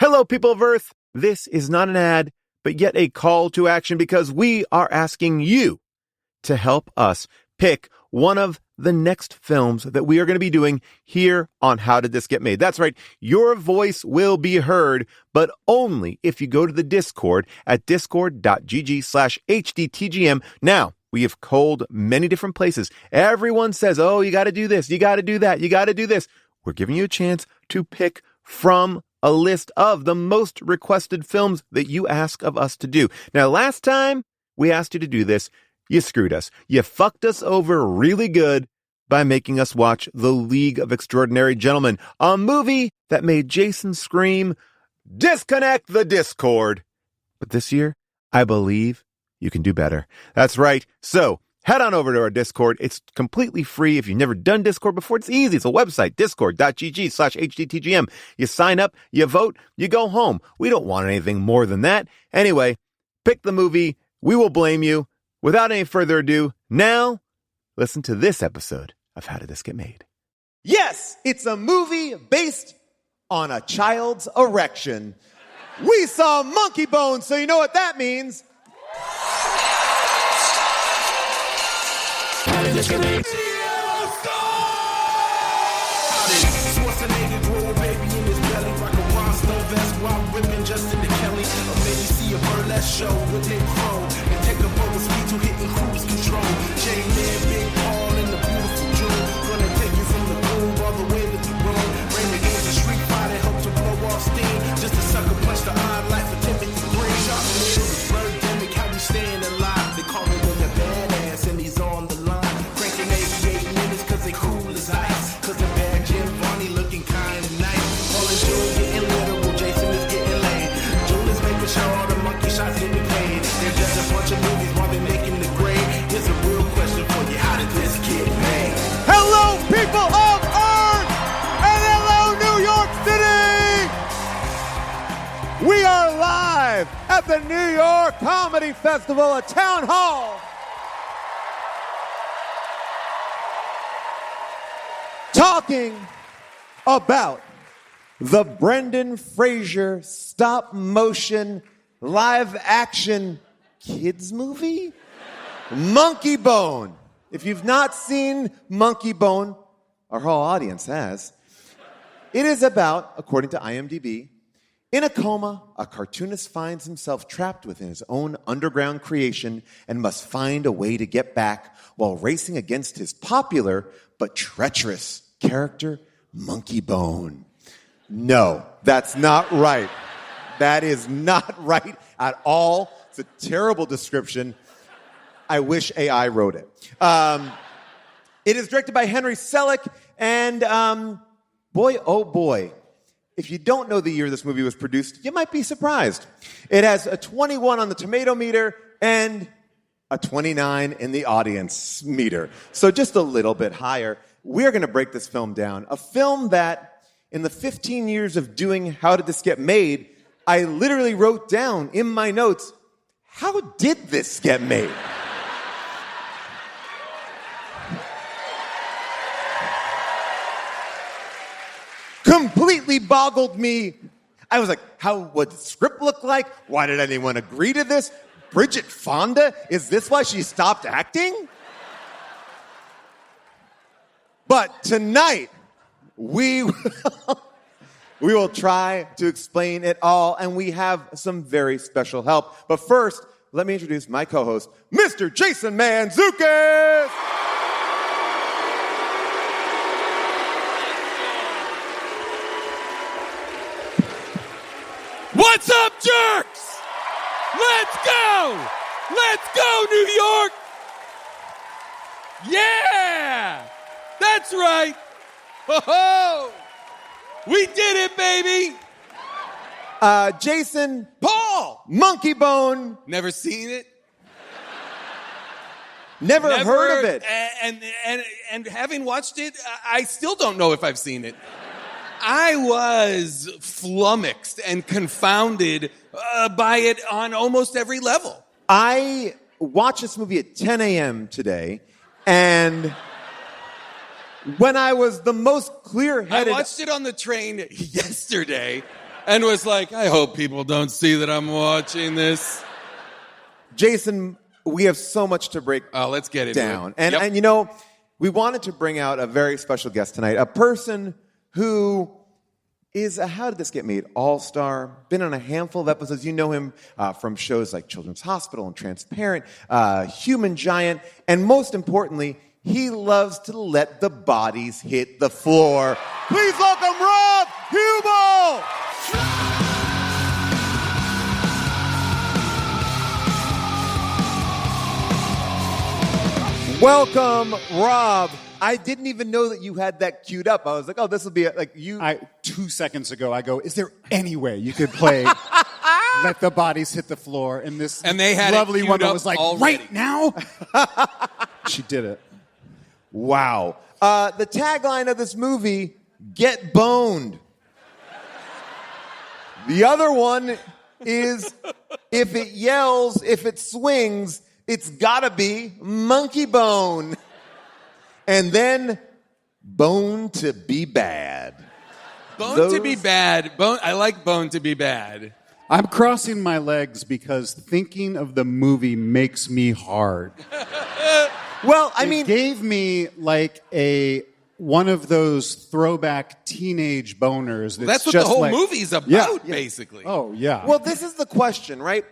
Hello, people of Earth. This is not an ad, but yet a call to action because we are asking you to help us pick one of the next films that we are going to be doing here on How Did This Get Made? That's right. Your voice will be heard, but only if you go to the Discord at discord.gg/HDTGM. Now, we have called many different places. Everyone says, oh, you got to do this. You got to do that. You got to do this. We're giving you a chance to pick from a list of the most requested films that you ask of us to do. Now, last time we asked you to do this, you screwed us. You fucked us over really good by making us watch The League of Extraordinary Gentlemen, a movie that made Jason scream, disconnect the Discord. But this year, I believe you can do better. That's right. So head on over to our Discord. It's completely free. If you've never done Discord before, it's easy. It's a website, discord.gg/HDTGM. You sign up, you vote, you go home. We don't want anything more than that. Anyway, pick the movie. We will blame you. Without any further ado, now listen to this episode of How Did This Get Made? Yes, it's a movie based on a child's erection. We saw Monkeybone, so you know what that means. How did this get made? Schwarzenegger grow a baby in his belly, rock a Roscoe vest while whipping Justin to Kelly. Or maybe see a burlesque show with Nick Crow and take a boat with speed to hitting cruise control. J-Man, Big Paul, and the beautiful June. Gonna take you from the groove all the way to the room. Rain the games of Street Fighter, help to blow off steam. Just a sucker punch the odd life of Timothy Green. Sharp middle, birdemic, how we staying alive. They call him the badass and he's on the line. Cranking 88 minutes cause they cool as ice. Cause the bad Jim Barney looking kinda nice. All in June getting literal, Jason is getting laid. June is making sure all the monkey shots get me paid. They're just a bunch of movies while they're making the grade. Here's a real question for you, how did this get made? Hello people of Earth! And hello New York City! We are live at the New York Comedy Festival at Town Hall. Talking about the Brendan Fraser stop motion live action kids movie, Monkeybone. If you've not seen Monkeybone, our whole audience has. It is about, according to IMDb, in a coma, a cartoonist finds himself trapped within his own underground creation and must find a way to get back while racing against his popular but treacherous character, Monkeybone. No, that's not right. That is not right at all. It's a terrible description. I wish AI wrote it. It is directed by Henry Selick, and boy, oh boy, if you don't know the year this movie was produced, you might be surprised. It has a 21 on the tomato meter and a 29 in the audience meter. So just a little bit higher. We're going to break this film down. A film that, in the 15 years of doing How Did This Get Made, I literally wrote down in my notes, how did this get made? Completely boggled me. I was like, what did the script look like? Why did anyone agree to this? Bridget Fonda? Is this why she stopped acting? But tonight, we will try to explain it all, and we have some very special help. But first, let me introduce my co-host, Mr. Jason Mantzoukas! What's up, jerks? Let's go! Let's go, New York! Yeah! That's right! Ho-ho! We did it, baby! Jason Paul, Monkeybone. Never seen it? Never heard of it. And having watched it, I still don't know if I've seen it. I was flummoxed and confounded by it on almost every level. I watched this movie at 10 a.m. today, and when I was the most clear-headed... I watched it on the train yesterday, and was like, I hope people don't see that I'm watching this. Jason, we have so much to break Let's get it down. And you know, we wanted to bring out a very special guest tonight, a person who is a How Did This Get Made all-star, been on a handful of episodes. You know him from shows like Children's Hospital and Transparent, Human Giant, and most importantly, he loves to let the bodies hit the floor. Please welcome Rob Huebel! Welcome, Rob. I didn't even know that you had that queued up. I was like, oh, this will be like you. 2 seconds ago, I go, is there any way you could play Let the Bodies Hit the Floor? And this they had lovely woman was like, already. right now? She did it. Wow. The tagline of this movie, Get Boned. The other one is, if it yells, if it swings, it's gotta be Monkeybone. And then, Bone to be Bad. Bone to be bad. I like Bone to be bad. I'm crossing my legs because thinking of the movie makes me hard. Well, I It mean, gave me like one of those throwback teenage boners. That's what just the whole like, movie's about, Yeah. basically. Oh, yeah. well, this is the question, right?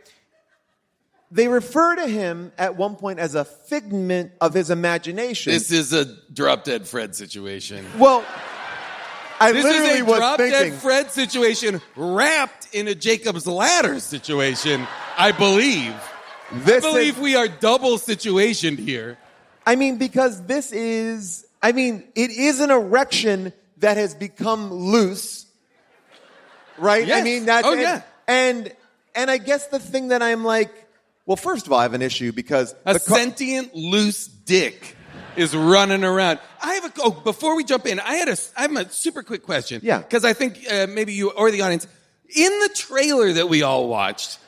They refer to him at one point as a figment of his imagination. This is a drop-dead Fred situation. Well, I This literally is a was drop-dead thinking. Fred situation wrapped in a Jacob's Ladder situation, I believe. This I believe is, we are double situationed here. I mean, because this is, I mean, it is an erection that has become loose, right? Yes. I mean, that's yeah. And I guess the thing that I'm like, well, first of all, I have an issue because A sentient loose dick is running around. Before we jump in, I have a super quick question. Yeah. Because I think maybe you or the audience, in the trailer that we all watched,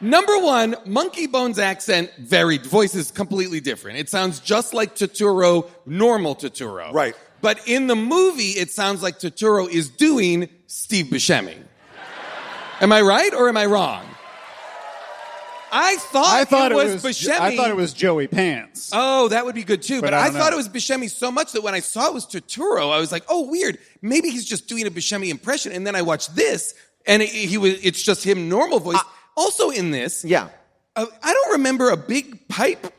number one, Monkeybone's accent voice is completely different. It sounds just like Turturro, normal Turturro. Right. But in the movie, it sounds like Turturro is doing Steve Buscemi. Am I right or am I wrong? I thought it was Buscemi. I thought it was Joey Pants. Oh, that would be good too. But I I don't thought know. it was Buscemi so much that when I saw it was Turturro, I was like, oh, weird. Maybe he's just doing a Buscemi impression. And then I watched this, and it's just him normal voice. Also in this, yeah. I don't remember a big pipe.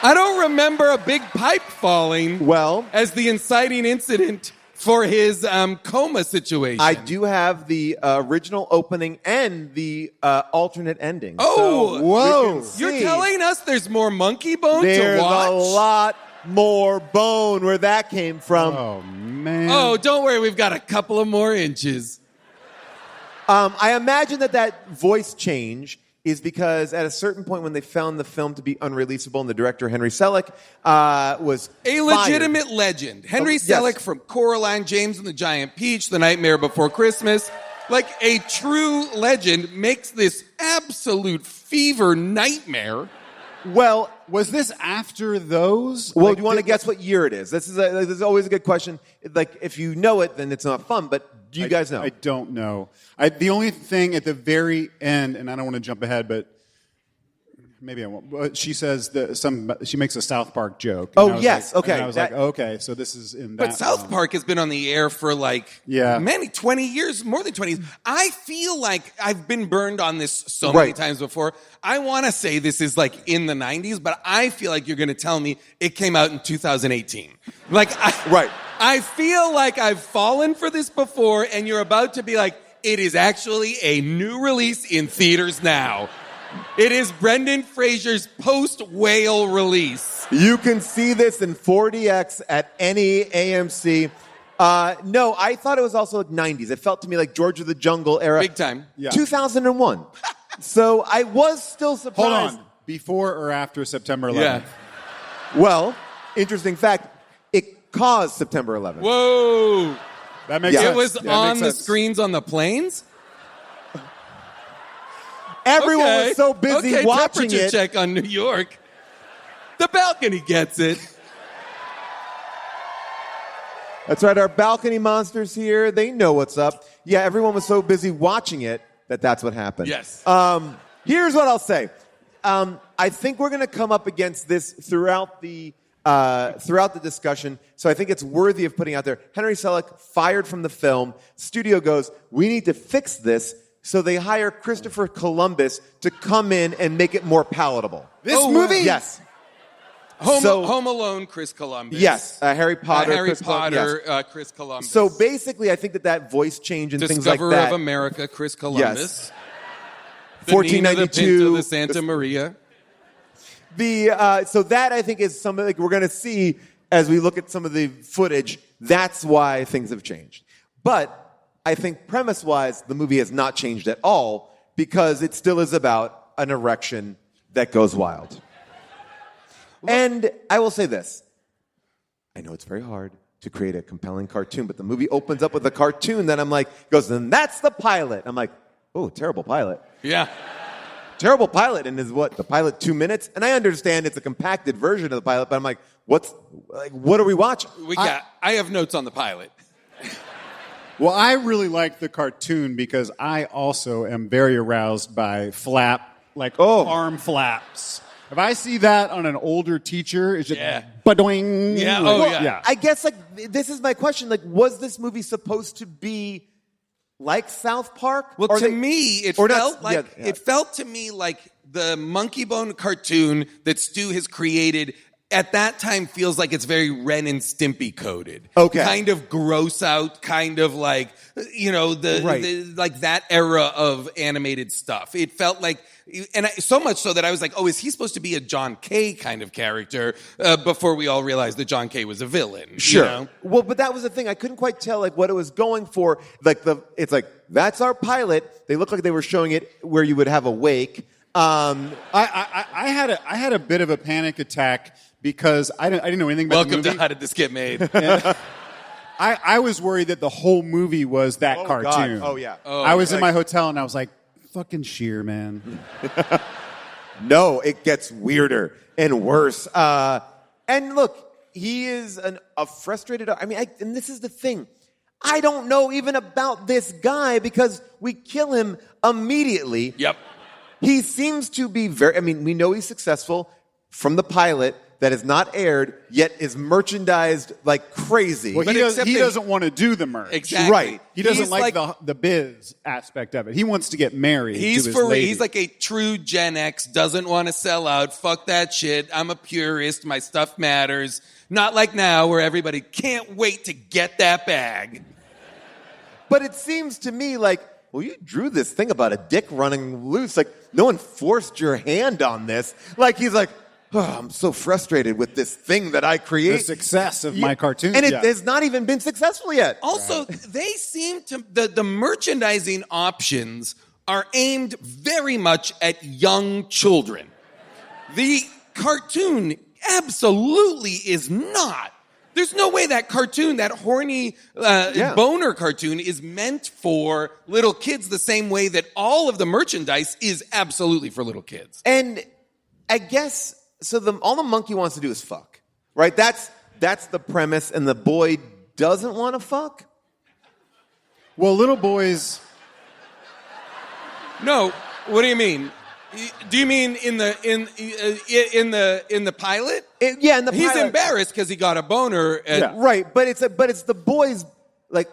I don't remember a big pipe falling Well, as the inciting incident for his coma situation. I do have the original opening and the alternate ending. Oh, So whoa. we can You're see telling us there's more Monkeybone there's to watch? a lot more bone where that came from. Oh, man. Oh, don't worry. We've got a couple of more inches. I imagine that voice change is because at a certain point when they found the film to be unreleasable and the director, Henry Selick, was A legitimate legend. Henry yes. Selick from Coraline, James and the Giant Peach, The Nightmare Before Christmas. Like a true legend makes this absolute fever nightmare. Well, Was this after those? well, Like, do you want to guess what year it is? This is always a good question. Like, if you know it, then it's not fun. But do you guys know? I don't know. The only thing at the very end, and I don't want to jump ahead, but maybe I won't. But she says she makes a South Park joke. Oh, And I was yes, like- okay, And I was that- like, okay, so this is in that. But South one. Park has been on the air for like Yeah. 20 years, more than 20 years. I feel like I've been burned on this so many Right. times before. I want to say this is like in the 90s, but I feel like you're going to tell me it came out in 2018. Like, Right. I feel like I've fallen for this before, and you're about to be like, it is actually a new release in theaters now. It is Brendan Fraser's post-whale release. You can see this in 4DX at any AMC. No, I thought it was also like 90s. It felt to me like George of the Jungle era. Big time. Yeah. 2001. So I was still surprised. Hold on. Before or after September 11th? Yeah. Well, interesting fact, it caused September 11th. Whoa. That makes Yeah. sense. It was That on makes the sense. screens on the planes? Everyone Okay. was so busy Okay, watching temperature it. check on New York. The balcony gets it. That's right. Our balcony monsters here. They know what's up. Yeah, everyone was so busy watching it that's what happened. Yes. Here's what I'll say. I think we're going to come up against this throughout the discussion. So I think it's worthy of putting out there. Henry Selick fired from the film. Studio goes, we need to fix this. So they hire Christopher Columbus to come in and make it more palatable. This movie? Yes. Home Alone, Chris Columbus. Yes. Harry Potter. Harry Chris Potter, yes. Chris Columbus. So basically, I think that voice change and things like Discoverer that. of America, Chris Columbus. Yes. The Nina, the 1492. Pinta, the Santa Maria. So that, I think, is something like we're going to see as we look at some of the footage. That's why things have changed. But I think premise-wise, the movie has not changed at all because it still is about an erection that goes wild. And I will say this. I know it's very hard to create a compelling cartoon, but the movie opens up with a cartoon that I'm like, goes, and that's the pilot. I'm like, oh, terrible pilot. Yeah. Terrible pilot. And is what, the pilot 2 minutes? And I understand it's a compacted version of the pilot, but I'm like, what are we watching? I have notes on the pilot. Well, I really like the cartoon because I also am very aroused by arm flaps. If I see that on an older teacher, it's just ba-doing. Yeah, yeah. I guess, this is my question. Was this movie supposed to be like South Park? Well, to me, it felt to me like the Monkeybone cartoon that Stu has created at that time feels like it's very Ren and Stimpy coded. Okay. Kind of gross out, kind of like, like that era of animated stuff. It felt like, so much so that I was like, oh, is he supposed to be a John Kay kind of character? Before we all realized that John Kay was a villain. Sure. You know? Well, but that was the thing. I couldn't quite tell what it was going for. It's like, that's our pilot. They look like they were showing it where you would have a wake. I had a bit of a panic attack because I didn't know anything about the movie. Welcome to How Did This Get Made? I was worried that the whole movie was that cartoon. God. Oh, yeah. I was in my hotel and I was like, fucking sheer, man. No, it gets weirder and worse. And look, he is a frustrated... and this is the thing. I don't know even about this guy because we kill him immediately. Yep. He seems to be we know he's successful from the pilot that is not aired, yet is merchandised like crazy. Well, he doesn't want to do the merch. Exactly. Right. He doesn't like the biz aspect of it. He wants to get married to his lady. He's like a true Gen X, doesn't want to sell out. Fuck that shit. I'm a purist. My stuff matters. Not like now where everybody can't wait to get that bag. But it seems to me like, well, you drew this thing about a dick running loose. Like, no one forced your hand on this. Like, he's like, oh, I'm so frustrated with this thing that I create. The success of my cartoon. And it has not even been successful yet. Also, they seem to, the merchandising options are aimed very much at young children. The cartoon absolutely is not. There's no way that cartoon, that horny boner cartoon, is meant for little kids the same way that all of the merchandise is absolutely for little kids. And I guess, all the monkey wants to do is fuck, right? That's the premise, and the boy doesn't want to fuck? Well, little boys... No, what do you mean? Do you mean in the pilot? In the pilot. He's embarrassed because he got a boner. Right, but it's the boys like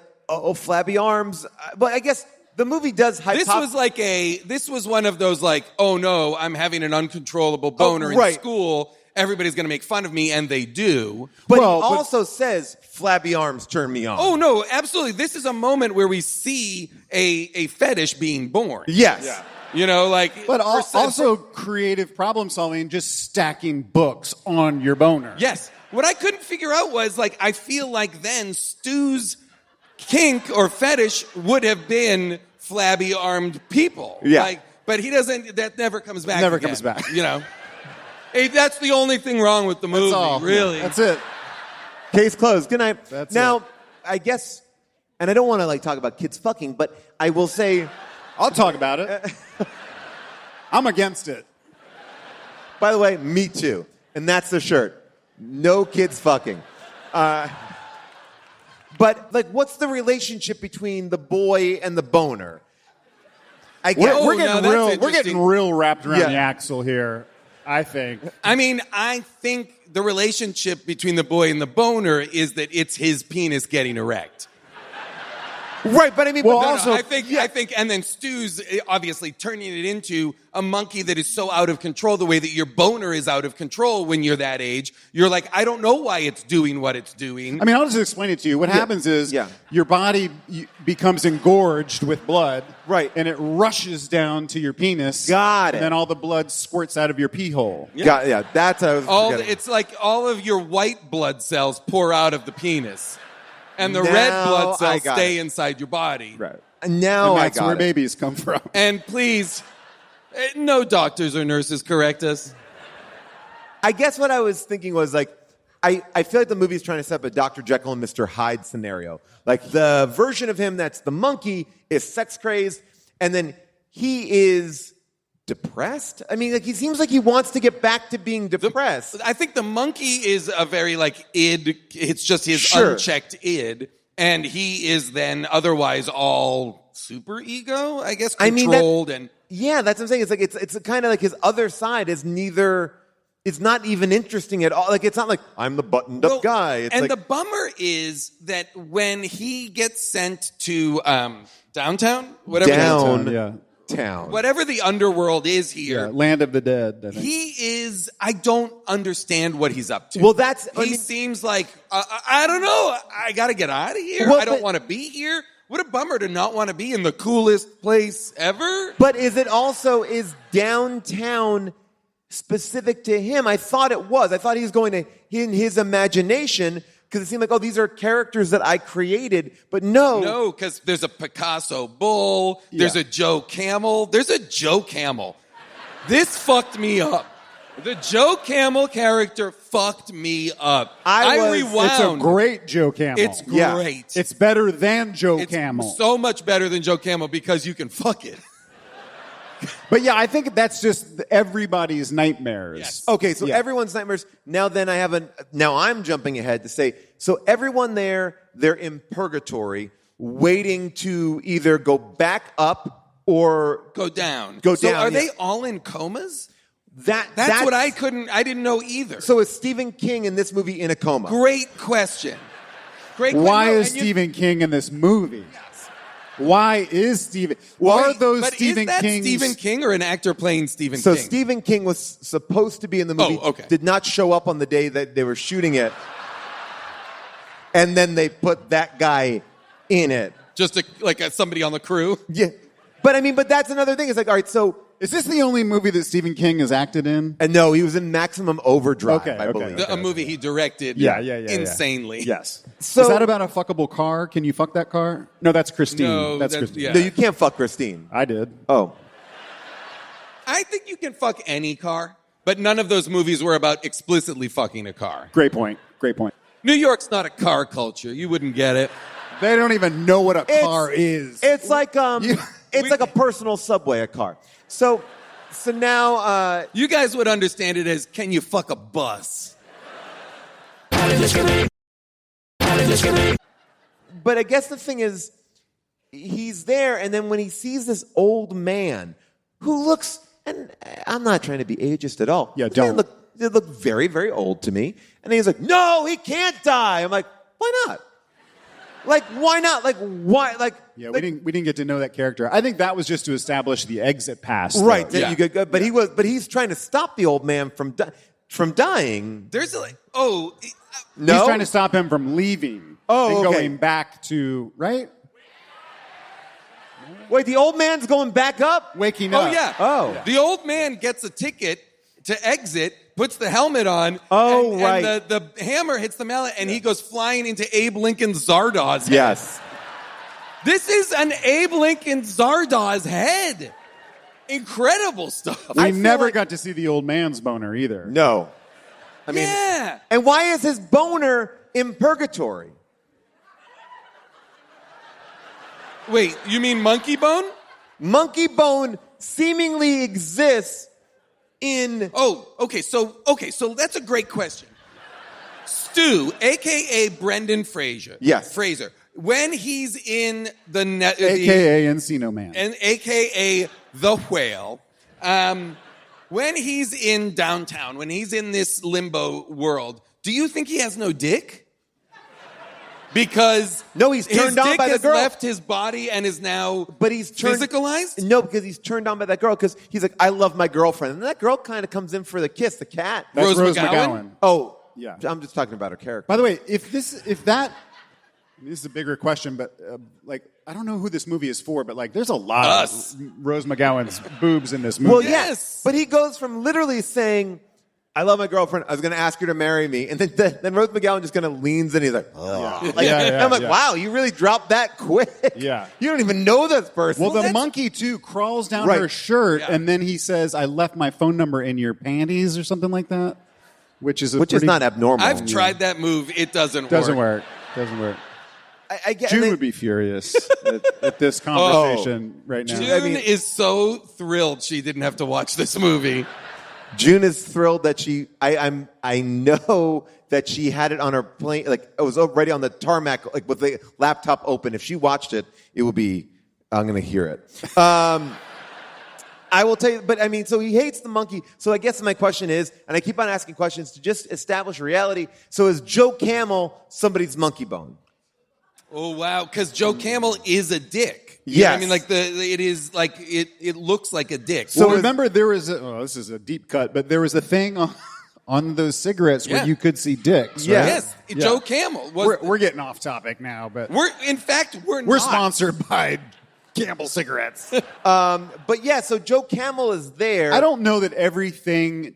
flabby arms. But I guess the movie does This was one of those like, oh no, I'm having an uncontrollable boner in school. Everybody's going to make fun of me, and they do. But he also says, flabby arms turn me on. Oh no, absolutely. This is a moment where we see a fetish being born. Yes. Yeah. You know, but also creative problem solving, just stacking books on your boner. Yes. What I couldn't figure out was, I feel like then Stu's kink or fetish would have been flabby-armed people. Yeah. But he doesn't, that never comes back. Never comes back. You know? Hey, that's the only thing wrong with the movie, really. That's it. Case closed. Good night. That's now, it. I guess, and I don't want to talk about kids fucking, but I will say... I'll talk about it. I'm against it. By the way, me too. And that's the shirt. No kids fucking. But like, what's the relationship between the boy and the boner? We're now that's getting interesting. real wrapped around Yeah. the axle here, I think. I mean, I think the relationship between the boy and the boner is that it's his penis getting erect. Right, but I mean, Well, but also- I think, and then Stu's obviously turning it into a monkey that is so out of control, the way that your boner is out of control when you're that age. You're like, I don't know why it's doing what it's doing. I mean, I'll just explain it to you. What happens is your body becomes engorged with blood. Right. And it rushes down to your penis. Got it. And then all the blood squirts out of your pee hole. That's what I was forgetting. It's like all of your white blood cells pour out of the penis, and the Now red blood I cells got stay it. inside your body. Right. Now And I that's got where it. babies come from. And please, no doctors or nurses correct us. I guess what I was thinking was like, I feel like the movie is trying to set up a Dr. Jekyll and Mr. Hyde scenario. Like the version of him that's the monkey is sex crazed, and then he is depressed. I mean, like he seems like he wants to get back to being depressed. I think the monkey is a very like id. It's just his Sure. unchecked id, and he is then otherwise all super ego, I guess, I mean, controlled and. Yeah, that's what I'm saying. It's like it's kind of like his other side is neither. It's not even interesting at all. Like it's not like I'm the buttoned up Well, guy. It's and like, the bummer is that when he gets sent to downtown, whatever Down. Yeah. town. whatever the underworld is Yeah. here, Land of the Dead. I think. he is. I don't understand what he's up to. Well, that's. I he mean, seems like I don't know. I got to get out of here. Well, I don't but- want to be here. What a bummer to not want to be in the coolest place ever. But is it also is downtown specific to him? I thought it was. I thought he was going to in his imagination because it seemed like, oh, these are characters that I created. But no, No, because there's a Picasso bull. There's a Joe Camel. There's a Joe Camel. This fucked me up. The Joe Camel character fucked me up. I rewound. It's a great Joe Camel. It's Yeah. great. It's better than Joe It's Camel. so much better than Joe Camel because you can fuck it. But yeah, I think that's just everybody's nightmares. Yes. Okay, so Yeah. everyone's nightmares. Now then now I'm jumping ahead to say, so everyone there, they're in purgatory, waiting to either go back up or Go down. Go so down, are yeah. they all in comas? that's what I didn't know either. So is Stephen King in this movie in a coma? Great question. Why No, is and you- Stephen King in this movie? Why is Stephen? Are those but Stephen is that King's? Stephen King or an actor playing Stephen So King? Stephen King was supposed to be in the movie. Oh, okay. Did not show up on the day that they were shooting it. And then they put that guy in it. Just somebody on the crew? Yeah. But I mean, but that's another thing. It's like, all right, so Is this the only movie that Stephen King has acted in? and no, he was in Maximum Overdrive, Okay, I okay. believe. A movie he directed Yeah. insanely. Yes. So- is that about a fuckable car? Can you fuck that car? No, that's Christine. No, that's that's- Christine. yeah. No, you can't fuck Christine. I did. Oh. I think you can fuck any car, but none of those movies were about explicitly fucking a car. Great point. Great point. New York's not a car culture. You wouldn't get it. They don't even know what a car is. It's like it's like a personal subway, a car. So now You guys would understand it as, can you fuck a bus? but I guess the thing is he's there and then when he sees this old man who looks and I'm not trying to be ageist at all. Yeah, This man don't. They look very, very old to me. And he's like, no, he can't die. I'm like, why not? Like, why not? Like, why? Like, Yeah, like, we didn't get to know that character. I think that was just to establish the exit pass. right. though. That you get, but he's trying to stop the old man from dying. There's No, He's trying to stop him from leaving. Oh, and okay. going back to right. Wait, the old man's going back up. Waking Oh, up. yeah. Oh. The old man gets a ticket to exit, puts the helmet on. Oh, and, right. And the hammer hits the mallet, and he goes flying into Abe Lincoln's Zardaw's head. Yes. This is an Abe Lincoln Zardaw's head. Incredible stuff. We feel never like- got to see the old man's boner either. No. I mean, Yeah. and why is his boner in purgatory? Wait, you mean Monkeybone? Monkeybone seemingly exists in. Oh, okay. So that's a great question. Stu, a.k.a. Brendan Fraser. Yes. Fraser. When he's in the... A.K.A. Encino Man. And a.k.a. The Whale. When he's in downtown, when he's in this limbo world, do you think he has no dick? Because no, he's turned on by the girl. His dick has left his body and is now physicalized? No, because he's turned on by that girl because he's like, I love my girlfriend. And that girl kind of comes in for the kiss, the cat. That's Rose McGowan. Oh, yeah. I'm just talking about her character. By the way, this is a bigger question, but I don't know who this movie is for, but there's a lot of Rose McGowan's boobs in this movie. Well, yes, but he goes from literally saying, I love my girlfriend. I was going to ask her to marry me. And then Rose McGowan just kind of leans in. He's like, oh. I'm like, wow, you really dropped that quick. Yeah. You don't even know this person. Well, the monkey, too, crawls down her shirt, and then he says, I left my phone number in your panties or something like that, which is not abnormal. I've tried that move. It doesn't work. Doesn't work. June would be furious at this conversation right now. June is so thrilled she didn't have to watch this movie. June is thrilled that I know that she had it on her plane, it was already on the tarmac, with the laptop open. If she watched it, it would be, I'm going to hear it. I will tell you, but so he hates the monkey. So I guess my question is, and I keep on asking questions to just establish reality. So is Joe Camel somebody's Monkeybone? Oh, wow, because Joe Camel is a dick. Yes. It looks like a dick. So remember, there was this is a deep cut, but there was a thing on those cigarettes where you could see dicks. Right? Yes, Joe Camel. We're getting off topic now, but we're not. Sponsored by Camel cigarettes. But yeah, so Joe Camel is there. I don't know that everything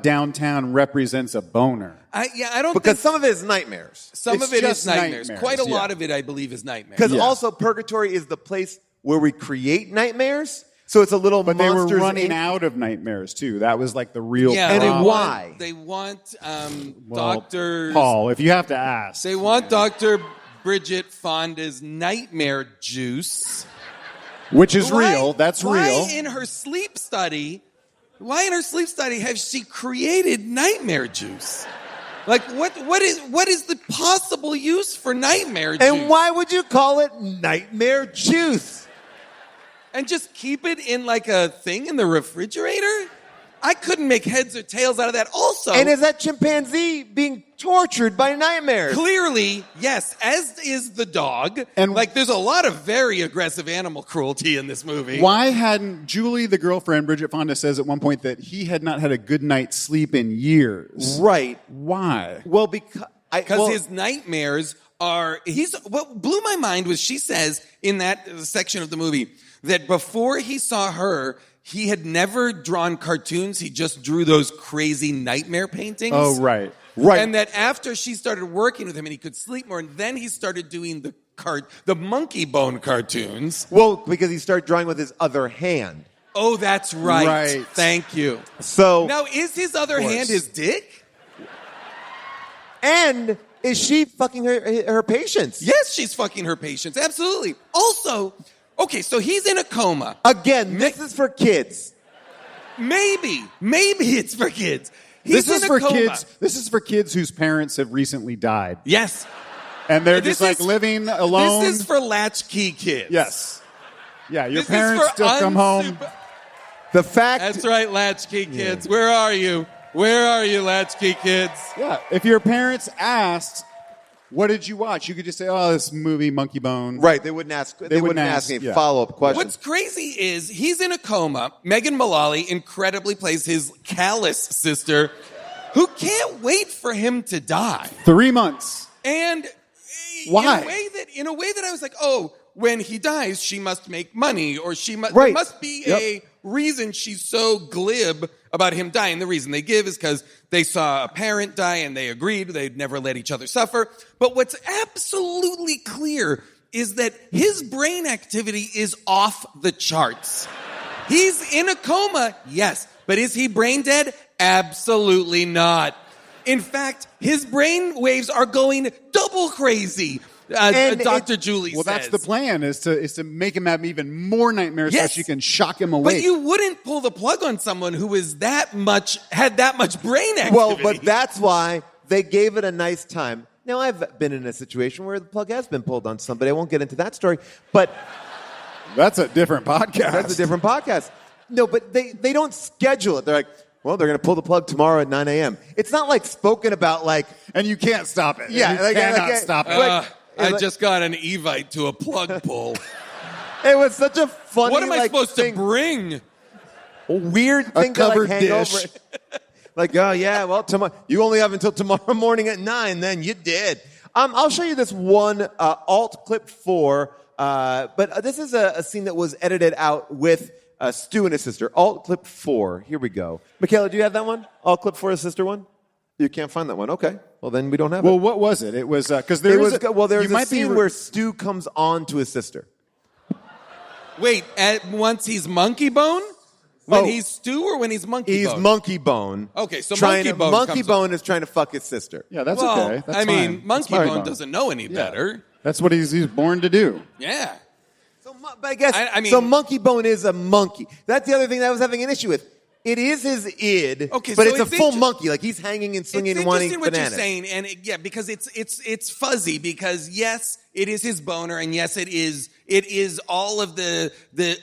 downtown represents a boner. I don't because some of it is nightmares. Some of it is nightmares. Quite a lot of it, I believe, is nightmares. Because also Purgatory is the place where we create nightmares. So it's a little but Monsters they were running Inc. out of nightmares too. That was the real problem. And why? They want doctors. Paul, if you have to ask. They want Dr. Bridget Fonda's nightmare juice. Which is real. That's real. Why in her sleep study has she created nightmare juice? What is the possible use for nightmare juice? And why would you call it nightmare juice? And just keep it in a thing in the refrigerator? I couldn't make heads or tails out of that. Also, and is that chimpanzee being tortured by nightmares? Clearly, yes, as is the dog. And there's a lot of very aggressive animal cruelty in this movie. Why hadn't Julie, the girlfriend, Bridget Fonda says at one point that he had not had a good night's sleep in years. Right. Why? Well, because his nightmares are... What blew my mind was she says in that section of the movie that before he saw her, he had never drawn cartoons. He just drew those crazy nightmare paintings. Oh, right. Right. And that after she started working with him and he could sleep more, and then he started doing the Monkeybone cartoons. Well, because he started drawing with his other hand. Oh, that's right. Right. Thank you. So now, is his other hand his dick? And is she fucking her patients? Yes, she's fucking her patients. Absolutely. Also, okay, so he's in a coma. Again, this is for kids. Maybe it's for kids. This is for kids. This is for kids whose parents have recently died. Yes. And they're just living alone. This is for latchkey kids. Yes. Yeah, your this parents still come home. The fact... That's right, latchkey kids. Yeah. Where are you? Where are you, latchkey kids? Yeah, if your parents asked, what did you watch? You could just say, oh, this movie, Monkeybone. Right, they wouldn't ask any follow-up questions. What's crazy is he's in a coma. Megan Mullally incredibly plays his callous sister who can't wait for him to die. 3 months. And why? In a way that I was like, oh, when he dies, she must make money, or there must be a reason she's so glib about him dying. The reason they give is because they saw a parent die and they agreed they'd never let each other suffer. But what's absolutely clear is that his brain activity is off the charts. He's in a coma, yes, but is he brain dead? Absolutely not. In fact, his brain waves are going double crazy. Dr. Julie says. Well, that's the plan, is to make him have even more nightmares so she can shock him awake. But you wouldn't pull the plug on someone who had that much brain activity. Well, but that's why they gave it a nice time. Now, I've been in a situation where the plug has been pulled on somebody. I won't get into that story, but That's a different podcast. that's a different podcast. No, but they don't schedule it. They're like, well, they're going to pull the plug tomorrow at 9 a.m. It's not like spoken about like, And you can't stop it. Yeah, you like- cannot like- stop it. like- I just got an Evite to a plug pull. it was such a funny, What am I like, supposed thing, to bring? weird thing to like covered hang dish. over. Like, oh yeah, well, tomorrow you only have until tomorrow morning at 9. Then you did. I'll show you this one alt clip 4, but this is a scene that was edited out with Stu and his sister. Alt clip 4. Here we go. Michaela, do you have that one? Alt clip 4, his sister one. You can't find that one. Okay. Well, then we don't have Well, it. what was it? It was because There there was is a, well, there's you a might scene be where Stu comes on to his sister. Wait, once he's Monkeybone? When Oh. he's Stu or when he's Monkeybone? He's Monkeybone. Okay, so Monkeybone Monkeybone comes Monkeybone is trying to fuck his sister. Yeah, that's well, okay. That's I mean, fine. That's fine. Monkeybone doesn't know any better. That's what he's born to do. Yeah. So, but I guess I mean- so. Monkeybone is a monkey. That's the other thing that I was having an issue with. It is his id, Okay, but so it's a it's full inter- monkey. Like he's hanging and swinging It's and wanting interesting what bananas. you're saying, and because it's fuzzy. Because yes, it is his boner, and yes, it is all of the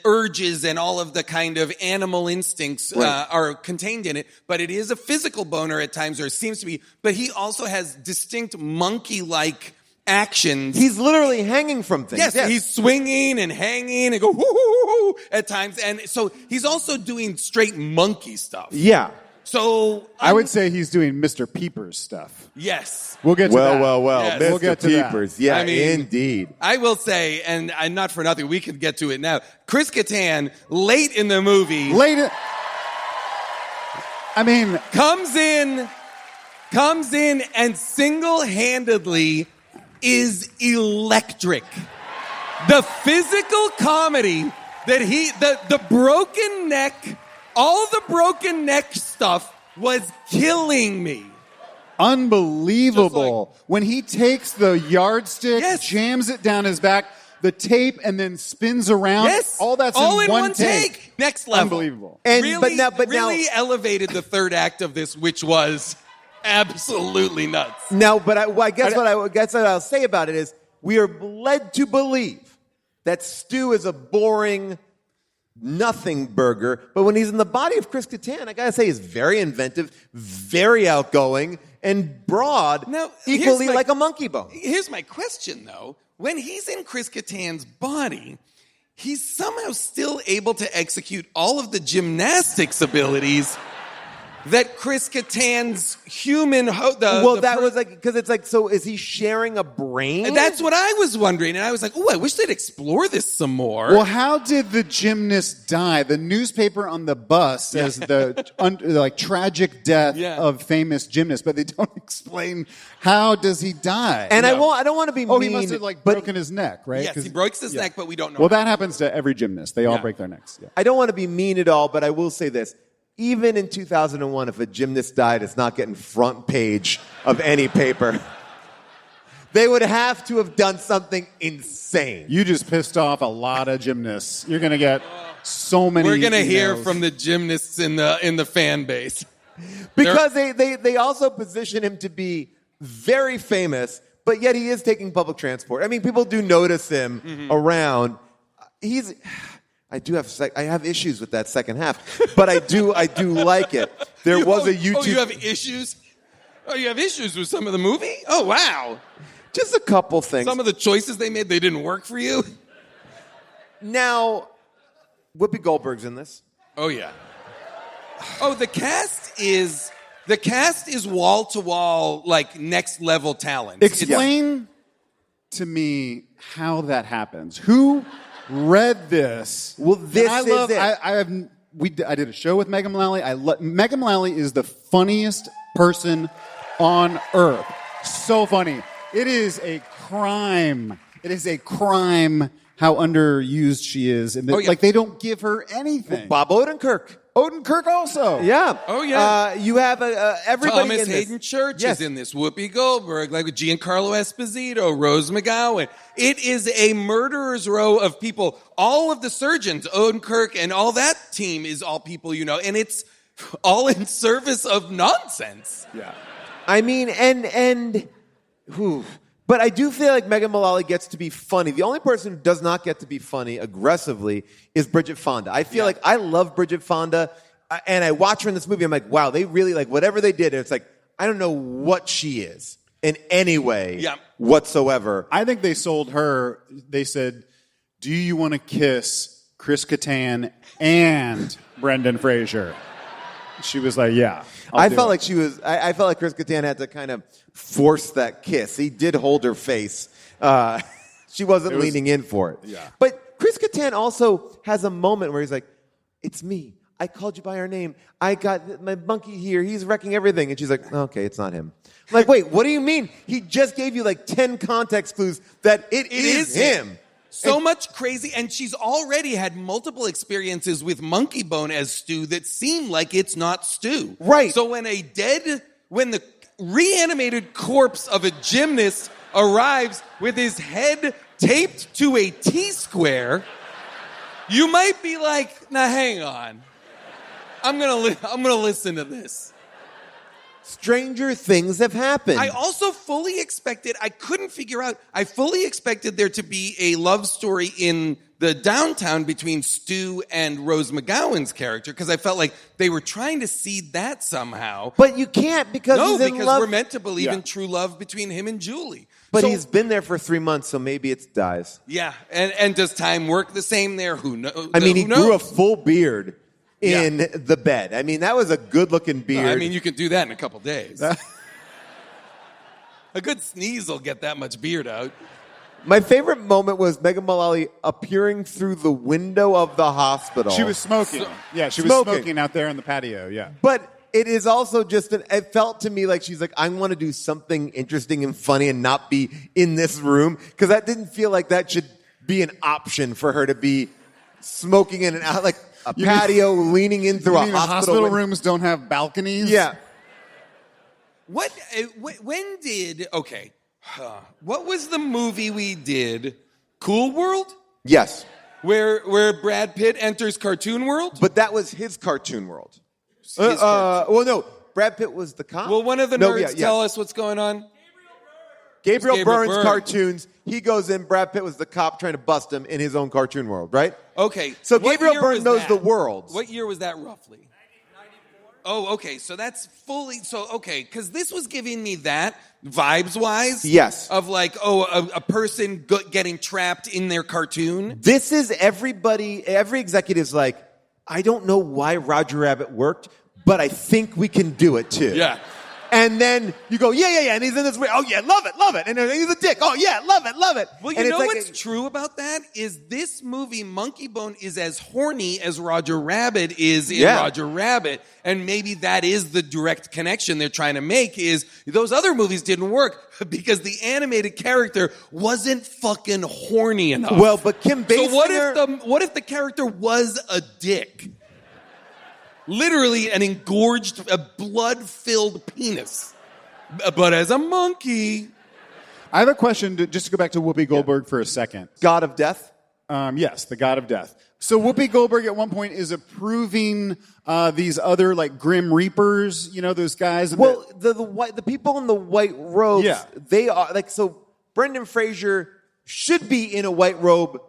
urges and all of the kind of animal instincts Right. are contained in it. But it is a physical boner at times, or it seems to be. But he also has distinct monkey-like actions. He's literally hanging from things. Yes, he's swinging and hanging and go whoo, whoo, whoo, at times, and so he's also doing straight monkey stuff. Yeah. So I would say he's doing Mr. Peepers stuff. yes. We'll get to that. Yes. Mr. We'll get to that. Peepers. Yeah, I mean- indeed. I will say, and not for nothing, we can get to it now. Chris Kattan, late in the movie, Later. I mean, comes in and single-handedly is electric. The physical comedy that the broken neck, all the broken neck stuff was killing me. unbelievable. When he takes the yardstick, Yes. jams it down his back, the tape, and then spins around. Yes, All that's all in one take. Next level. Unbelievable. And really, but now really elevated the third act of this, which was absolutely nuts. Now, but I guess what I'll say about it is we are led to believe that Stu is a boring nothing burger, but when he's in the body of Chris Kattan, I gotta say he's very inventive, very outgoing, and broad, Now, equally here's my- like a monkey bone. Here's my question, though. When he's in Chris Kattan's body, he's somehow still able to execute all of the gymnastics abilities that Chris Kattan's human... Was like, because it's like, so is he sharing a brain? And that's what I was wondering, and I was like, oh, I wish they'd explore this some more. Well, how did the gymnast die? The newspaper on the bus says the tragic death Yeah. of famous gymnast, but they don't explain how does he die. And No. I don't want to be oh, mean. he must have but broken his neck, right? yes, 'Cause- he broke his yeah. neck, but we don't know. Well, that happens to every gymnast. They all Yeah. break their necks. Yeah. I don't want to be mean at all, but I will say this. Even in 2001, if a gymnast died, it's not getting front page of any paper. They would have to have done something insane. You just pissed off a lot of gymnasts. You're going to get so many. We're gonna hear emails. from the gymnasts in the fan base. Because they also position him to be very famous, but yet he is taking public transport. I mean, people do notice him around. I have issues with that second half, but I do like it. There was a YouTube. Oh, you have issues? Oh, you have issues with some of the movie? Oh, wow. Just a couple things. Some of the choices they made, they didn't work for you? Now, Whoopi Goldberg's in this. Oh, yeah. Oh, the cast is wall to wall, like next level talent. Explain to me how that happens. Who read this? Well, this I is love, it. I did a show with Megan Mullally. Megan Mullally is the funniest person on earth. So funny. It is a crime. It is a crime how underused she is. And yeah. like they don't give her anything. Bob Odenkirk. Odenkirk also. Yeah. Oh, yeah. You have everybody Thomas in this. Hayden Church Yes. is in this. Whoopi Goldberg, like with Giancarlo Esposito, Rose McGowan. It is a murderer's row of people. All of the surgeons, Odenkirk and all that team is all people you know. And it's all in service of nonsense. Yeah. I mean, but I do feel like Megan Mullally gets to be funny. The only person who does not get to be funny aggressively is Bridget Fonda. I feel like I love Bridget Fonda, and I watch her in this movie. I'm like, wow, they really, like, whatever they did, it's like, I don't know what she is in any way whatsoever. I think they sold her. They said, do you want to kiss Chris Kattan and Brendan Fraser? She was like, yeah. I felt like Chris Kattan had to kind of force that kiss. He did hold her face. She wasn't leaning in for it. Yeah. But Chris Kattan also has a moment where he's like, it's me. I called you by our name. I got my monkey here. He's wrecking everything. And she's like, okay, it's not him. I'm like, wait, what do you mean? He just gave you like 10 context clues that it is him. So much crazy, and she's already had multiple experiences with Monkeybone as Stu that seem like it's not Stu. Right. So when the reanimated corpse of a gymnast arrives with his head taped to a T-square, you might be like, now hang on. I'm gonna listen to this. Stranger things have happened. I also fully expected there to be a love story in the downtown between Stu and Rose McGowan's character, because I felt like they were trying to seed that somehow. But you can't because he's in love. We're meant to believe in true love between him and Julie. But he's been there for 3 months, so maybe it dies. Yeah, and does time work the same there? Who knows? I mean, he grew a full beard in the bed. I mean, that was a good-looking beard. I mean, you can do that in a couple days. A good sneeze will get that much beard out. My favorite moment was Megan Mullally appearing through the window of the hospital. She was smoking. She was smoking out there on the patio, yeah. But it is also just, it felt to me like she's like, I want to do something interesting and funny and not be in this room. Because that didn't feel like that should be an option for her to be smoking in and out, like a patio, leaning in through a hospital. Hospital rooms don't have balconies? Yeah. What was the movie we did? Cool World? Yes. Where Brad Pitt enters Cartoon World? But that was his cartoon world. Well, no. Brad Pitt was the cop. Will one of the nerds tell us what's going on? Gabriel Byrne's cartoons. He goes in. Brad Pitt was the cop trying to bust him in his own cartoon world, right? Okay. So Gabriel Byrne knows the world. What year was that roughly? 1994. Oh, okay. So that's fully. So, okay. Because this was giving me that vibes-wise. Yes. Of like, a person getting trapped in their cartoon. This is everybody, every executive's like, I don't know why Roger Rabbit worked, but I think we can do it too. Yeah. And then you go, yeah. And he's in this way. Oh, yeah, love it. And then he's a dick. Oh, yeah, love it. Well, you know what's true about that is this movie, Monkeybone, is as horny as Roger Rabbit is in Roger Rabbit. And maybe that is the direct connection they're trying to make is those other movies didn't work because the animated character wasn't fucking horny enough. Well, but Kim Basinger... So what if the character was a dick? Literally an engorged, a blood-filled penis. But as a monkey. I have a question, just to go back to Whoopi Goldberg for a second. God of Death? Yes, the God of Death. So Whoopi Goldberg at one point is approving these other, like, Grim Reapers, you know, those guys. Well, the people in the white robes, they are, like, so Brendan Fraser should be in a white robe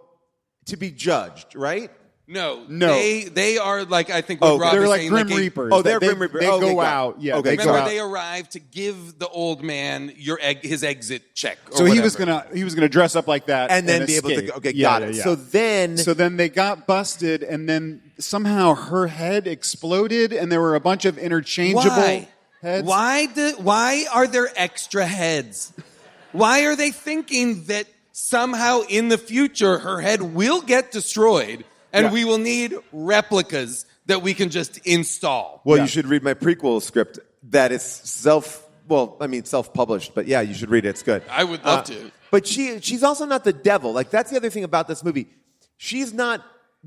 to be judged, right? No. They are like, I think what Rob they're is like saying. Grim Reapers. They're Grim Reapers. They go out. Yeah, okay, they arrive to give the old man his exit check. So he was gonna dress up like that and then be escape. able to. Okay, got it. Yeah. So then they got busted, and then somehow her head exploded, and there were a bunch of interchangeable heads. Why are there extra heads? Why are they thinking that somehow in the future her head will get destroyed? And we will need replicas that we can just install. Well, you should read my prequel script that is self-published. But yeah, you should read it. It's good. I would love to. But she's also not the devil. Like, that's the other thing about this movie. She's not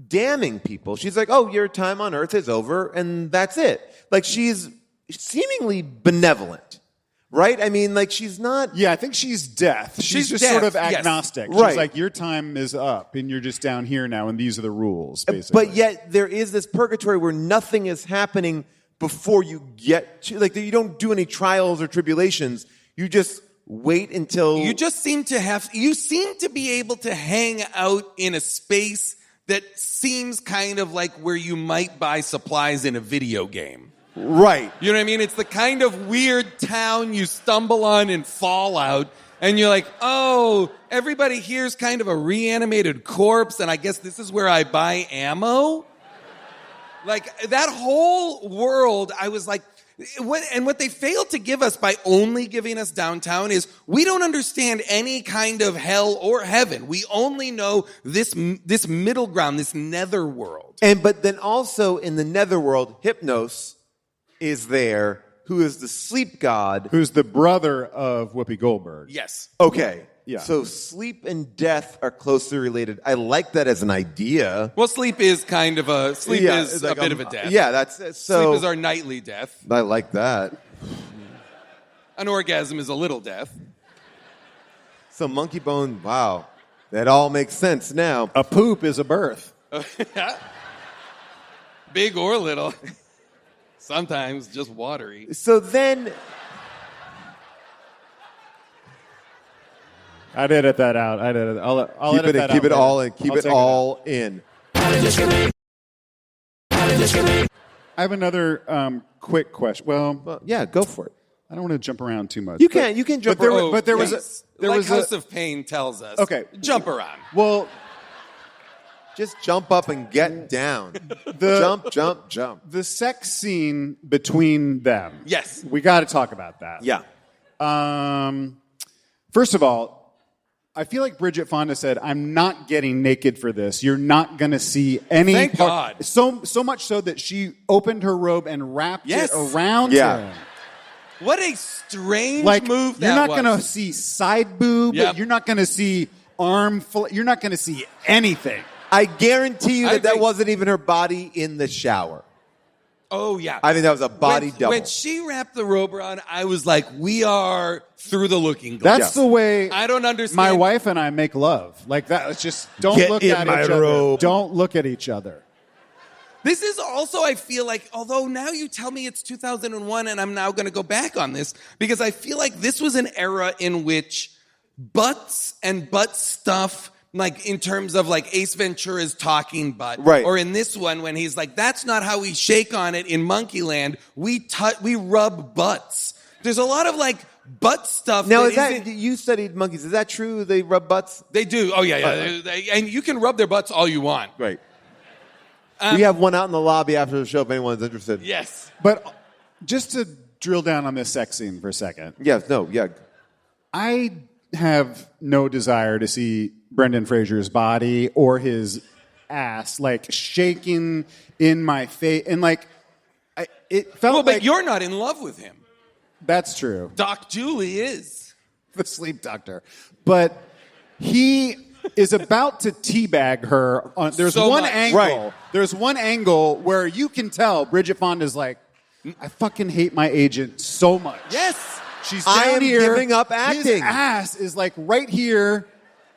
damning people. She's like, oh, your time on Earth is over, and that's it. Like, she's seemingly benevolent. Right? I mean, like, she's not... Yeah, I think she's death. She's just sort of agnostic. Yes. Right. She's like, your time is up, and you're just down here now, and these are the rules, basically. But yet, there is this purgatory where nothing is happening before you get to, like, you don't do any trials or tribulations. You just wait until You seem to be able to hang out in a space that seems kind of like where you might buy supplies in a video game. Right. You know what I mean? It's the kind of weird town you stumble on in Fallout, and you're like, oh, everybody here's kind of a reanimated corpse, and I guess this is where I buy ammo? Like, that whole world, I was like, what they failed to give us by only giving us downtown is we don't understand any kind of hell or heaven. We only know this middle ground, this netherworld. But then also in the netherworld, Hypnos is there, who is the sleep god. Who's the brother of Whoopi Goldberg. Yes. Okay. Yeah. So sleep and death are closely related. I like that as an idea. Well, sleep is a bit of a death. Yeah, that's so. Sleep is our nightly death. I like that. An orgasm is a little death. So Monkeybone, wow. That all makes sense now. A poop is a birth. Big or little. Sometimes just watery. So then I'd edit that out. I'll keep edit that out. Keep it later. all in. Keep I'll it take all in. I have another quick question. Well, yeah, go for it. I don't want to jump around too much. You can jump around. But there was House of Pain tells us. Okay. Jump around. Well, just jump up and get down. Jump. The sex scene between them. Yes. We got to talk about that. Yeah. First of all, I feel like Bridget Fonda said, "I'm not getting naked for this. You're not going to see any." Thank God. So much so that she opened her robe and wrapped it around him. What a strange move that you're not was. going to see side boob. Yep. You're not going to see you're not going to see anything. I guarantee you I that think- wasn't even her body in the shower. Oh, yeah. I think that was a body double. When she wrapped the robe around, I was like, we are through the looking glass. That's the way I don't understand. my wife and I make love. Like that. It's just don't Get look in at my each robe. other. Don't look at each other. This is also, I feel like, although now you tell me it's 2001 and I'm now going to go back on this, because I feel like this was an era in which butts and butt stuff, like in terms of like Ace Ventura's talking butt. Right. Or in this one when he's like, that's not how we shake on it in Monkeyland. We rub butts. There's a lot of like butt stuff. Now, that you studied monkeys. Is that true? They rub butts? They do. Oh, yeah. And you can rub their butts all you want. Right. We have one out in the lobby after the show if anyone's interested. Yes. But just to drill down on this sex scene for a second. Yeah. I have no desire to see Brendan Fraser's body or his ass like shaking in my face, and like it felt Well, but like you're not in love with him. That's true. Doc Julie is. The sleep doctor, but he is about to teabag her. There's So one much. angle. Right. There's one angle where you can tell Bridget Fonda's like, I fucking hate my agent so much. Yes. She's I down am here. giving up His acting. ass is like right here,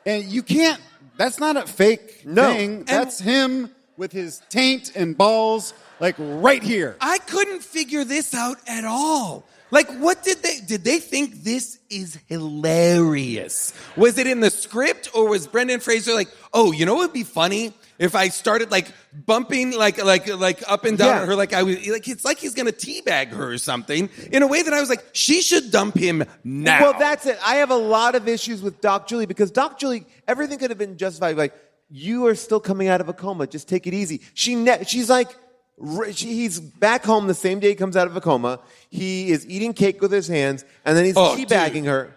and you can't. That's not a fake thing. That's him with his taint and balls, like right here. I couldn't figure this out at all. Like, what did they think this is hilarious? Was it in the script, or was Brendan Fraser like, oh, you know what would be funny? If I started like bumping like up and down at her, like I was like, it's like he's gonna teabag her or something in a way that I was like, she should dump him now. Well, that's it. I have a lot of issues with Doc Julie because Doc Julie, everything could have been justified. Like, you are still coming out of a coma. Just take it easy. She's like, he's back home the same day he comes out of a coma. He is eating cake with his hands, and then he's teabagging her.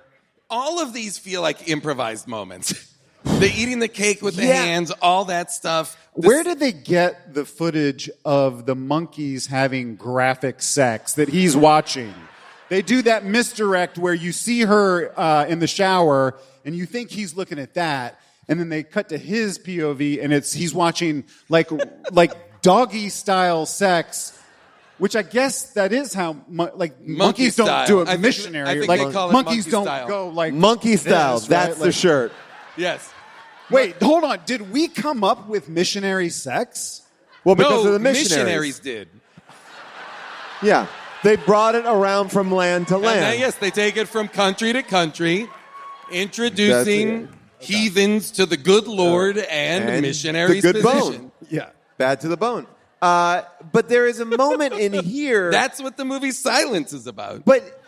All of these feel like improvised moments. The eating the cake with the hands, all that stuff. Where did they get the footage of the monkeys having graphic sex that he's watching? They do that misdirect where you see her in the shower and you think he's looking at that, and then they cut to his POV and he's watching like doggy style sex, which I guess that is how monkeys don't do it missionary. I think like they call it monkeys monkey don't style. go like Monkey style. this, That's right? the Like- shirt. Yes. Wait, hold on. Did we come up with missionary sex? Well, because No, of the missionaries. did. Yeah. They brought it around from land to land. And then, yes, they take it from country to country, introducing heathens to the good Lord and missionaries' the good position. bone. Yeah. Bad to the bone. But there is a moment in here. That's what the movie Silence is about. But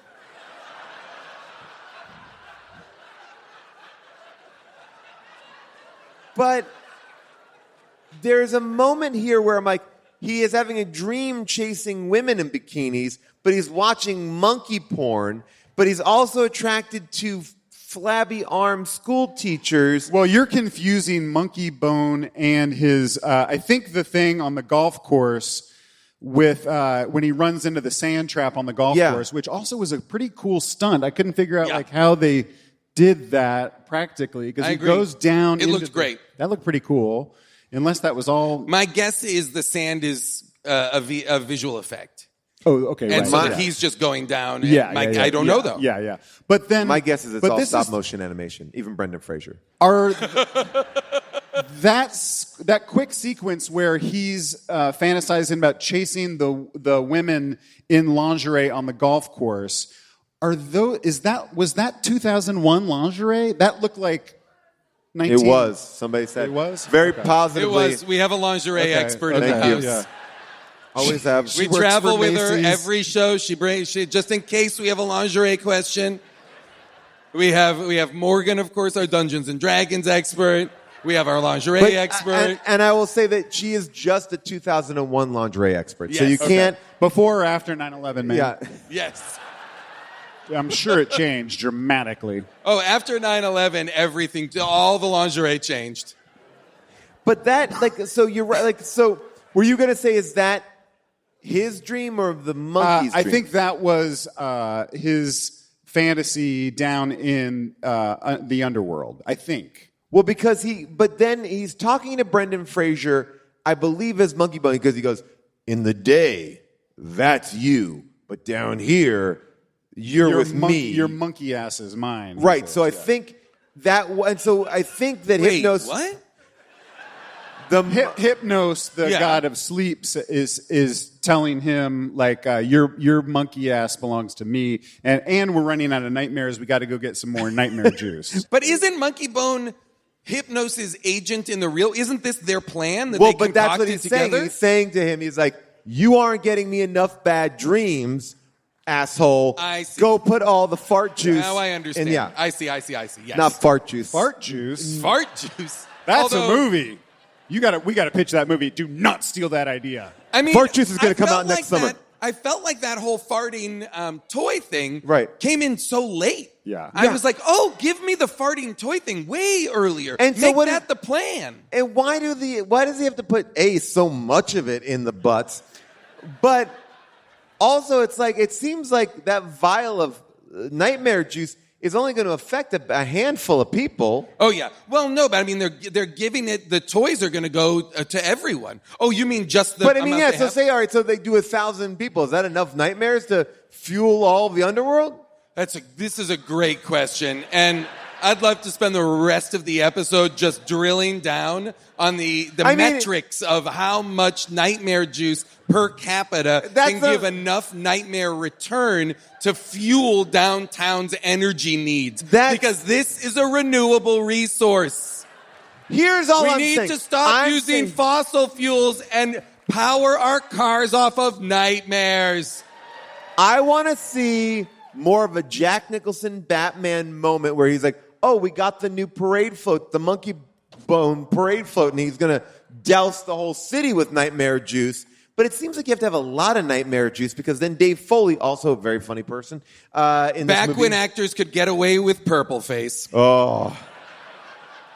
there's a moment here where I'm like, he is having a dream chasing women in bikinis, but he's watching monkey porn, but he's also attracted to flabby armed school teachers. Well, you're confusing Monkeybone and his, I think the thing on the golf course with when he runs into the sand trap on the golf course, which also was a pretty cool stunt. I couldn't figure out like how they did that practically because he goes down. It looked great. That looked pretty cool. Unless that was all. My guess is the sand is a visual effect. Oh, okay. And right. so that he's just going down. And I don't yeah, know, though. Yeah. But then. My guess is it's all stop motion animation, even Brendan Fraser. That quick sequence where he's fantasizing about chasing the women in lingerie on the golf course. Was that 2001 lingerie? That looked like 19. It was. Somebody said. It was? Very Okay. positively. It was. We have a lingerie expert in the Thank you. house. Yeah. Always have. We works travel for with her Macy's. every show. She just in case we have a lingerie question. We have Morgan, of course, our Dungeons and Dragons expert. We have our lingerie expert. And I will say that she is just a 2001 lingerie expert. So Yes. you can't. Before or after 9/11, man? Yeah. Yes. I'm sure it changed dramatically. Oh, after 9/11, everything, all the lingerie changed. But that, so you're right. So were you going to say, is that his dream or the monkey's I dream? think that was his fantasy down in the underworld. I think. Well, but then he's talking to Brendan Fraser, I believe as Monkeybone, because he goes, in the day, that's you. But down here, you're with me. Your monkey ass is mine. Right. So I think that, and so I think that Wait, Hypnos. what? Hypnos, the god of sleep, is telling him like your monkey ass belongs to me, and we're running out of nightmares. We got to go get some more nightmare juice. But isn't Monkeybone Hypnos' agent in the real? Isn't this their plan that Well, they but that's what concocted he's together? saying. He's saying to him, he's like, you aren't getting me enough bad dreams, asshole. I see. Go put all the fart juice. Now I understand. And yeah, I see. Yes. not fart juice. Fart juice. Fart juice. That's Although, a movie. We got to pitch that movie. Do not steal that idea. I mean, Fart juice is going to come felt out next summer. I felt like that whole farting toy thing came in so late. Yeah. I was like, oh, give me the farting toy thing way earlier. And so Make that the plan. And why does he have to put so much of it in the butts? But also, it's like, it seems like that vial of nightmare juice is only going to affect a handful of people. Oh yeah. Well, no, but I mean, they're giving it. The toys are going to go to everyone. Oh, you mean just the? But I mean, amount yeah. they So have? say, all right. So they do 1,000 people. Is that enough nightmares to fuel all of the underworld? This is a great question, and I'd love to spend the rest of the episode just drilling down on the metrics of how much nightmare juice per capita can give enough nightmare return to fuel downtown's energy needs. Because this is a renewable resource. Here's all I'm saying. We need to stop using fossil fuels and power our cars off of nightmares. I want to see more of a Jack Nicholson Batman moment where he's like, oh, we got the new parade float, the Monkeybone parade float, and he's going to douse the whole city with nightmare juice. But it seems like you have to have a lot of nightmare juice because then Dave Foley, also a very funny person, Back when actors could get away with purple face. Oh,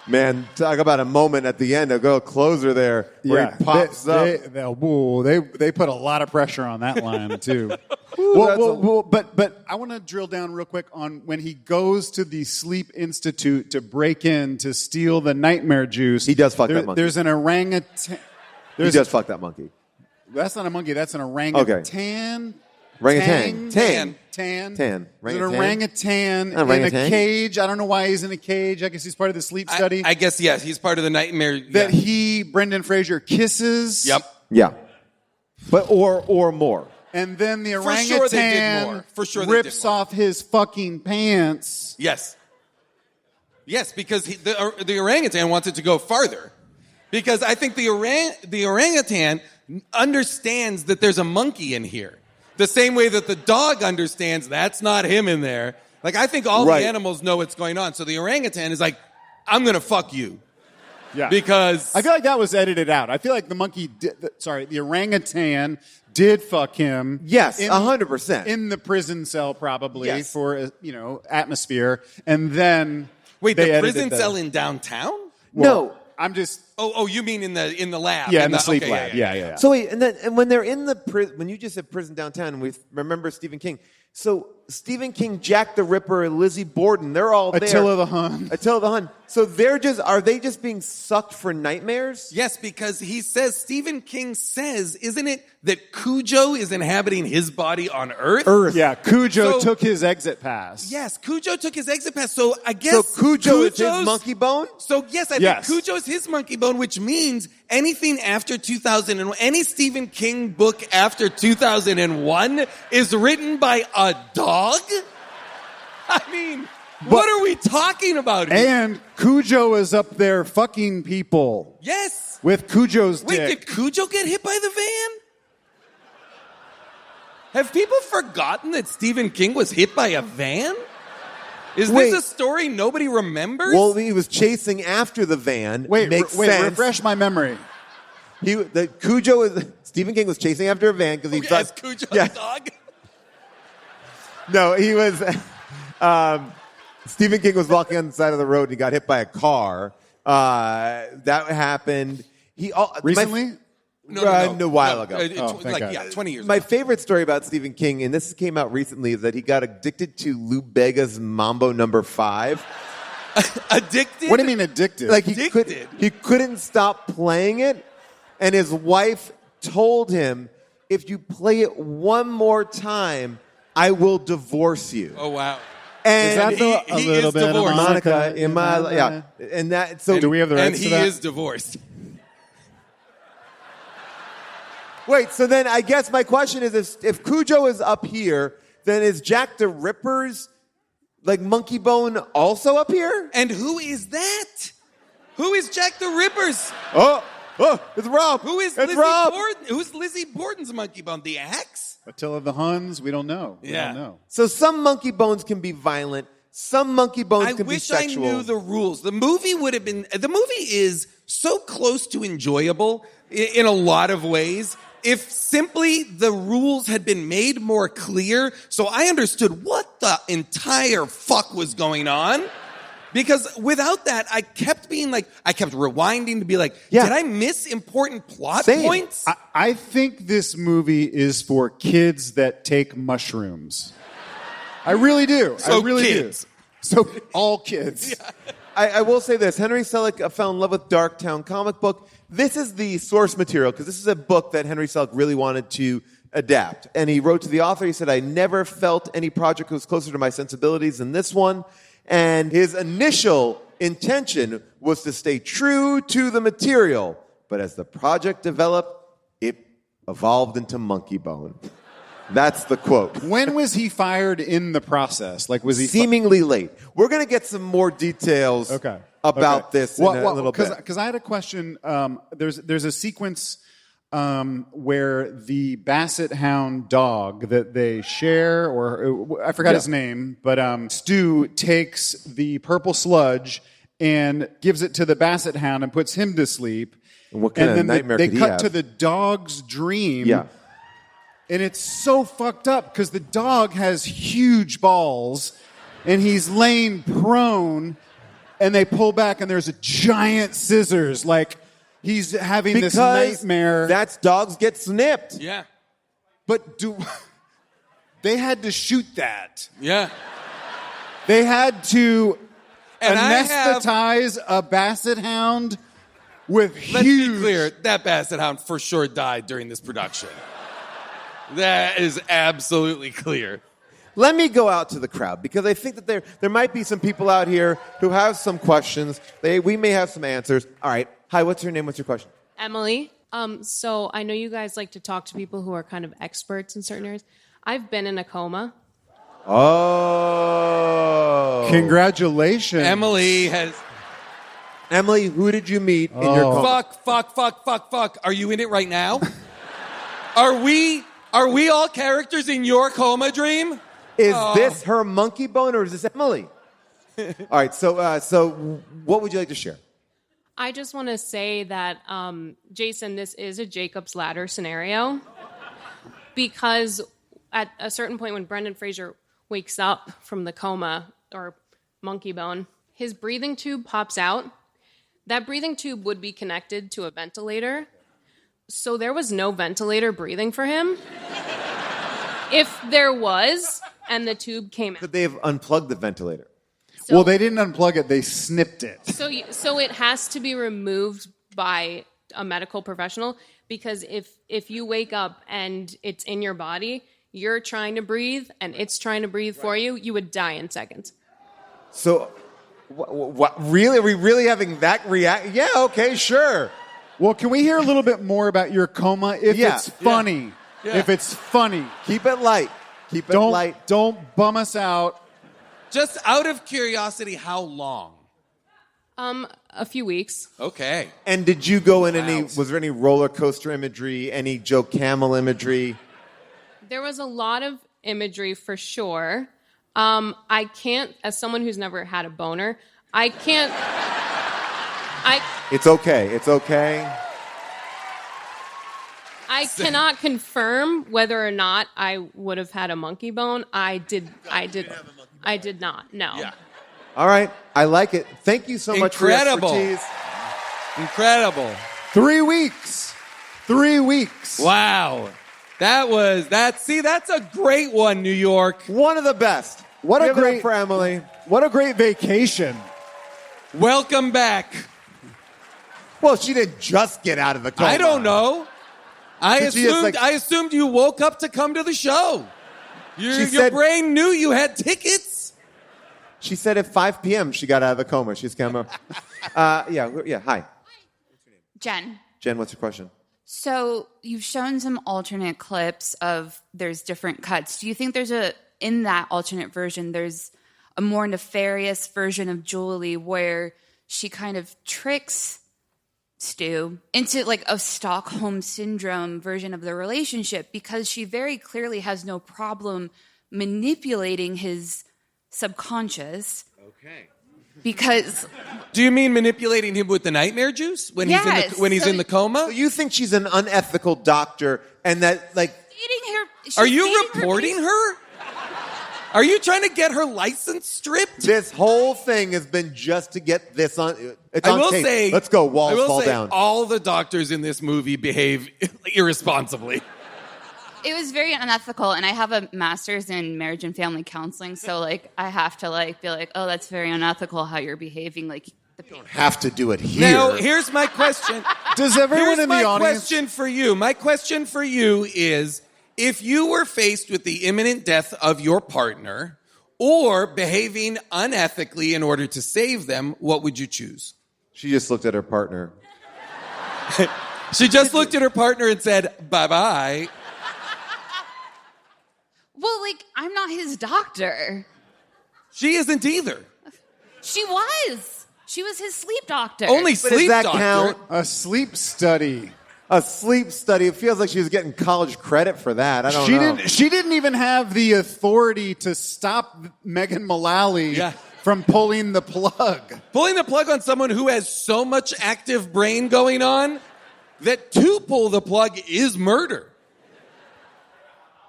man, talk about a moment at the end, a girl closer there where he pops up. They put a lot of pressure on that line too. But I want to drill down real quick on when he goes to the Sleep Institute to break in to steal the nightmare juice. He does fuck that monkey. There's an orangutan. He does fuck that monkey. That's not a monkey. That's an orangutan. Orangutan. Tan. There's an orangutan in a cage. I don't know why he's in a cage. I guess he's part of the sleep study. I guess, yes. He's part of the nightmare. Brendan Fraser kisses. Yep. Yeah. But or more. And then the For orangutan sure they did more. For sure they rips did more. off his fucking pants. Yes. Yes, because the orangutan wanted to go farther. Because I think the orangutan understands that there's a monkey in here. The same way that the dog understands that's not him in there. Like, I think all the animals know what's going on. So the orangutan is like, I'm going to fuck you. Yeah. Because... I feel like that was edited out. I feel like the orangutan did fuck him. Yes, 100%. In the prison cell, probably, Yes. for, atmosphere. And then... Wait, they the edited prison cell in downtown? No. I'm just... Oh, you mean in the lab? Yeah, in the sleep okay, lab. Yeah. So wait, and when they're in the prison, when you just said prison downtown, we remember Stephen King. So Stephen King, Jack the Ripper, Lizzie Borden, they're all there. Attila the Hun. Attila the Hun. So are they just being sucked for nightmares? Yes, because he says, Stephen King says, isn't it that Cujo is inhabiting his body on Earth? Yeah, Cujo took his exit pass. Yes, Cujo took his exit pass. So I guess So Cujo is his monkey bone? So yes, I think Cujo is his monkey bone, which means anything after 2001, any Stephen King book after 2001 is written by a dog? I mean, what are we talking about here? And Cujo is up there fucking people. Yes. With Cujo's Wait, dick. did Cujo get hit by the van? Have people forgotten that Stephen King was hit by a van? Is this a story nobody remembers? Well, he was chasing after the van. Wait, Makes sense. refresh my memory. Stephen King was chasing after a van because he thought... As Cujo's dog? No, he was... Stephen King was walking on the side of the road and he got hit by a car. That happened. Recently? No, a while ago. thank God. 20 years My ago. favorite story about Stephen King, and this came out recently, is that he got addicted to Lou Bega's Mambo No. 5. Addicted? What do you mean addicted? Like Addicted? he couldn't stop playing it, and his wife told him, if you play it one more time, I will divorce you. Oh, wow. And Is that a he little is bit of divorced. Monica in my life. Yeah. And that, so do we have the And rights he to that? is divorced. Wait, so then I guess my question is, if Cujo is up here, then is Jack the Ripper's, like, Monkeybone also up here? And who is that? Who is Jack the Ripper's? Oh, it's Rob. Who's Lizzie Borden's monkey bone? The axe? Attila the Huns? We don't know. We Yeah. don't know. So some monkey bones can be violent. Some monkey bones I can be wish I sexual. knew the rules. The movie is so close to enjoyable in a lot of ways. If simply the rules had been made more clear, so I understood what the entire fuck was going on. Because without that, I kept rewinding to be like, Yeah. did I miss important plot Same. points? I think this movie is for kids that take mushrooms. I really do. So I really kids. do. So all kids. I will say this. Henry Selick fell in love with Darktown comic book. This is the source material, because this is a book that Henry Selick really wanted to adapt. And he wrote to the author, he said, I never felt any project was closer to my sensibilities than this one. And his initial intention was to stay true to the material. But as the project developed, it evolved into Monkeybone. That's the quote. When was he fired in the process? Like, was he Seemingly late. We're going to get some more details about this in a little bit. Because I had a question. There's a sequence where the basset hound dog that they share, or I forgot his name, but Stu takes the purple sludge and gives it to the basset hound and puts him to sleep. And what kind of then nightmare they could he cut have? to the dog's dream. Yeah. And it's so fucked up because the dog has huge balls and he's laying prone and they pull back and there's a giant scissors. Like, he's having this nightmare. That's dogs get snipped. Yeah. But they had to shoot that. Yeah. They had to And anesthetize a basset hound with Let's huge... be clear, that basset hound for sure died during this production. That is absolutely clear. Let me go out to the crowd, because I think that there might be some people out here who have some questions. We may have some answers. All right. Hi, what's your name? What's your question? Emily. So I know you guys like to talk to people who are kind of experts in certain areas. I've been in a coma. Oh. Congratulations. Emily has... Emily, who did you meet in your coma? Fuck. Are you in it right now? Are we all characters in your coma dream? Is this her Monkeybone or is this Emily? All right, so what would you like to share? I just want to say that, Jason, this is a Jacob's Ladder scenario. Because at a certain point when Brendan Fraser wakes up from the coma, or Monkeybone, his breathing tube pops out. That breathing tube would be connected to a ventilator. So there was no ventilator breathing for him. If there was, and the tube came out. Could they have unplugged the ventilator? So, Well, they didn't unplug it. They snipped it. So it has to be removed by a medical professional, because if you wake up and it's in your body, you're trying to breathe and it's trying to breathe for you, you would die in seconds. So, what? Really? Are we really having that react? Yeah, okay, sure. Well, can we hear a little bit more about your coma? If Yeah. it's funny. Yeah. If it's funny. Keep it light. Keep it light. Don't bum us out. Just out of curiosity, how long? A few weeks. Okay. And did you go in Wow. was there any roller coaster imagery, any Joe Camel imagery? There was a lot of imagery for sure. I can't, as someone who's never had a boner, I can't. It's okay. It's okay. I cannot confirm whether or not I would have had a monkey bone. I did not. No. Yeah. All right. I like it. Thank you so much for your Incredible. expertise. Incredible. 3 weeks. 3 weeks. Wow. That's a great one, New York. One of the best. What a Give it up great- for Emily. What a great vacation. Welcome back. Well, she didn't just get out of the coma. I don't know. I Did she just, assumed you woke up to come to the show. Your said- brain knew you had tickets. She said at 5 p.m. she got out of the coma. She's come. Yeah. Hi, Jen. Jen. What's your question? So you've shown some alternate clips of there's different cuts. Do you think in that alternate version, there's a more nefarious version of Julie where she kind of tricks Stu into like a Stockholm syndrome version of the relationship, because she very clearly has no problem manipulating his subconscious. Okay. Because Do you mean manipulating him with the nightmare juice when Yes. he's in the coma? So you think she's an unethical doctor, and that dating her, Are she's you dating reporting her? her? Are you trying to get her license stripped? this whole thing has been just to get this on. It's I on will tape. say, Let's go. Walls I will fall say down. all the doctors in this movie behave irresponsibly. It was very unethical, and I have a master's in marriage and family counseling, so like I have to like be like, oh, that's very unethical how you're behaving. Like the people. Have to do it here. Now, here's my question. Does everyone Here's in my the audience... question for you. My question for you is, if you were faced with the imminent death of your partner or behaving unethically in order to save them, what would you choose? She just looked at her partner. She just looked at her partner and said, bye-bye. Well, like I'm not his doctor. She isn't either. She was. She was his sleep doctor. Only But does sleep that doctor. count? A sleep study. A sleep study. It feels like she was getting college credit for that. I don't know. She didn't even have the authority to stop Megan Mullally from pulling the plug. Pulling the plug on someone who has so much active brain going on that to pull the plug is murder.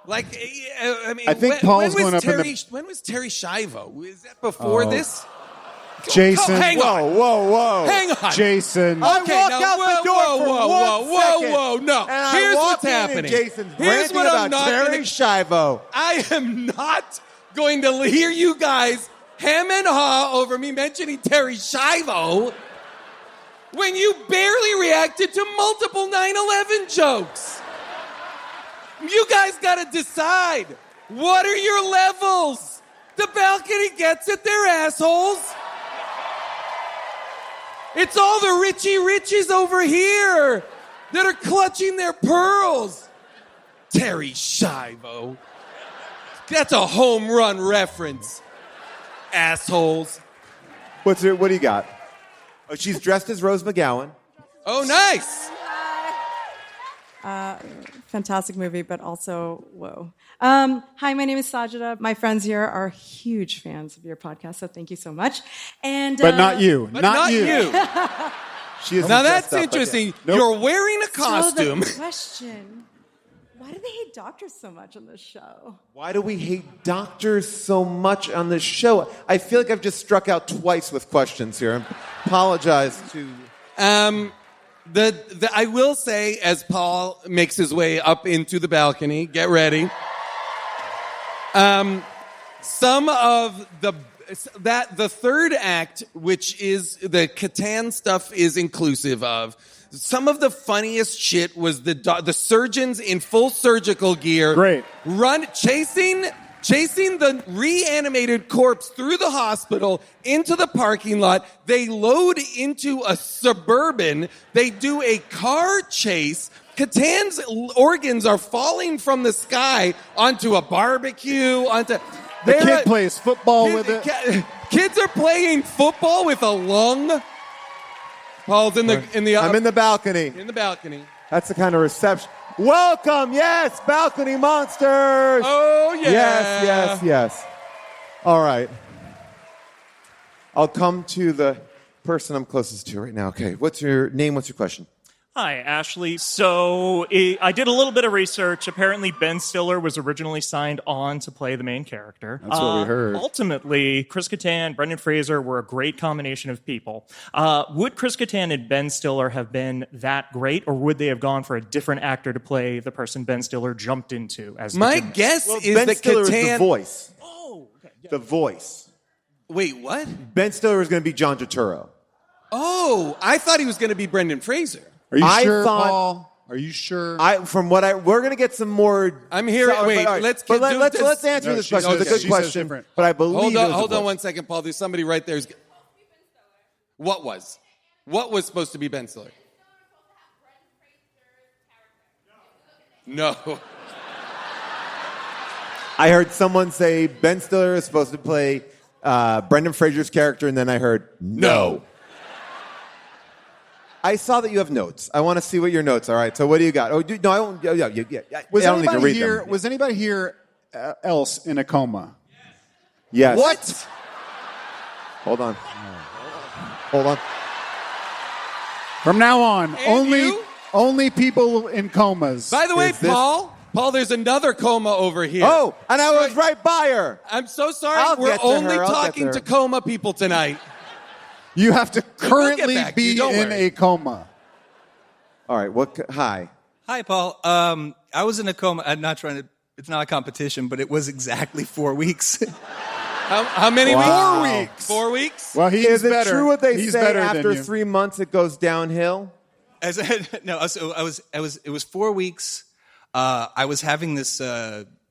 Like, I mean, I think Paul's going up in the- when was Terry Schiavo? Is that before this? Jason. Hang on. Whoa. Hang on. Jason. I Okay, walk now, out the door for 1 second, whoa. No, and I here's walk what's in happening. And Jason's Here's ranting what I'm about not Terry gonna- Schiavo. I am not going to hear you guys hem and haw over me mentioning Terry Schiavo when you barely reacted to multiple 9/11 jokes. You guys got to decide. What are your levels? The balcony gets it, they're assholes. It's all the Richie Riches over here. that are clutching their pearls. Terry Schiavo. That's a home run reference. Assholes. What do you got? Oh, she's dressed as Rose McGowan. Oh, nice. Fantastic movie, but also, whoa. Hi, my name is Sajida. My friends here are huge fans of your podcast, so thank you so much. And But not you. But not you. She is Now dressed that's up, interesting. Nope. You're wearing a costume. So the question, why do they hate doctors so much on this show? Why do we hate doctors so much on this show? I feel like I've just struck out twice with questions here. I apologize to... I will say, as Paul makes his way up into the balcony, get ready. Some of the third act, which is the Catan stuff, is inclusive of. Some of the funniest shit was the surgeons in full surgical gear, Great, chasing the reanimated corpse through the hospital into the parking lot. They load into a Suburban. They do a car chase. Catan's organs are falling from the sky onto a barbecue. the kid plays football with it. Kids are playing football with a lung. Paul's in the. I'm in the balcony. In the balcony. That's the kind of reception. Welcome, yes, balcony monsters. Oh yeah. Yes. All right. I'll come to the person I'm closest to right now. Okay, what's your name? What's your question? Hi, Ashley. So I did a little bit of research. Apparently, Ben Stiller was originally signed on to play the main character. That's what we heard. Ultimately, Chris Kattan, Brendan Fraser were a great combination of people. Would Chris Kattan and Ben Stiller have been that great, or would they have gone for a different actor to play the person Ben Stiller jumped into as My the guess is Ben that Stiller is the Catan. voice. Oh, okay. Yeah. The voice. Wait, what? Ben Stiller is going to be John Turturro. Oh, I thought he was going to be Brendan Fraser. Are you I sure, thought- Paul? Are you sure? We're going to get some more. I'm here. Wait, let's answer No, this she question. says- It's a good she says question. different. But I believe Hold on 1 second, Paul. There's somebody right there. What was supposed to be Ben Stiller? No. I heard someone say Ben Stiller is supposed to play Brendan Fraser's character, and then I heard no. I saw that you have notes. I want to see what your notes are. All right. So what do you got? Oh, no, I won't. Yeah. Was I don't need to anybody read here? them. Was anybody here else in a coma? Yes. What? Hold on. From now on, And you? only people in comas. By the way, Is this- Paul, there's another coma over here. Oh, and I was right by her. I'm so sorry. I'll We're get to only her. I'll get talking to to her. coma people tonight. You have to currently back to you, be don't in worry. a coma. All right. Hi. Hi, Paul. I was in a coma. I'm not trying to. It's not a competition, but it was exactly 4 weeks. How many Wow. weeks? 4 weeks? Well, he's Is it better. true what they He's say better than after you. 3 months it goes downhill? It was 4 weeks. I was having this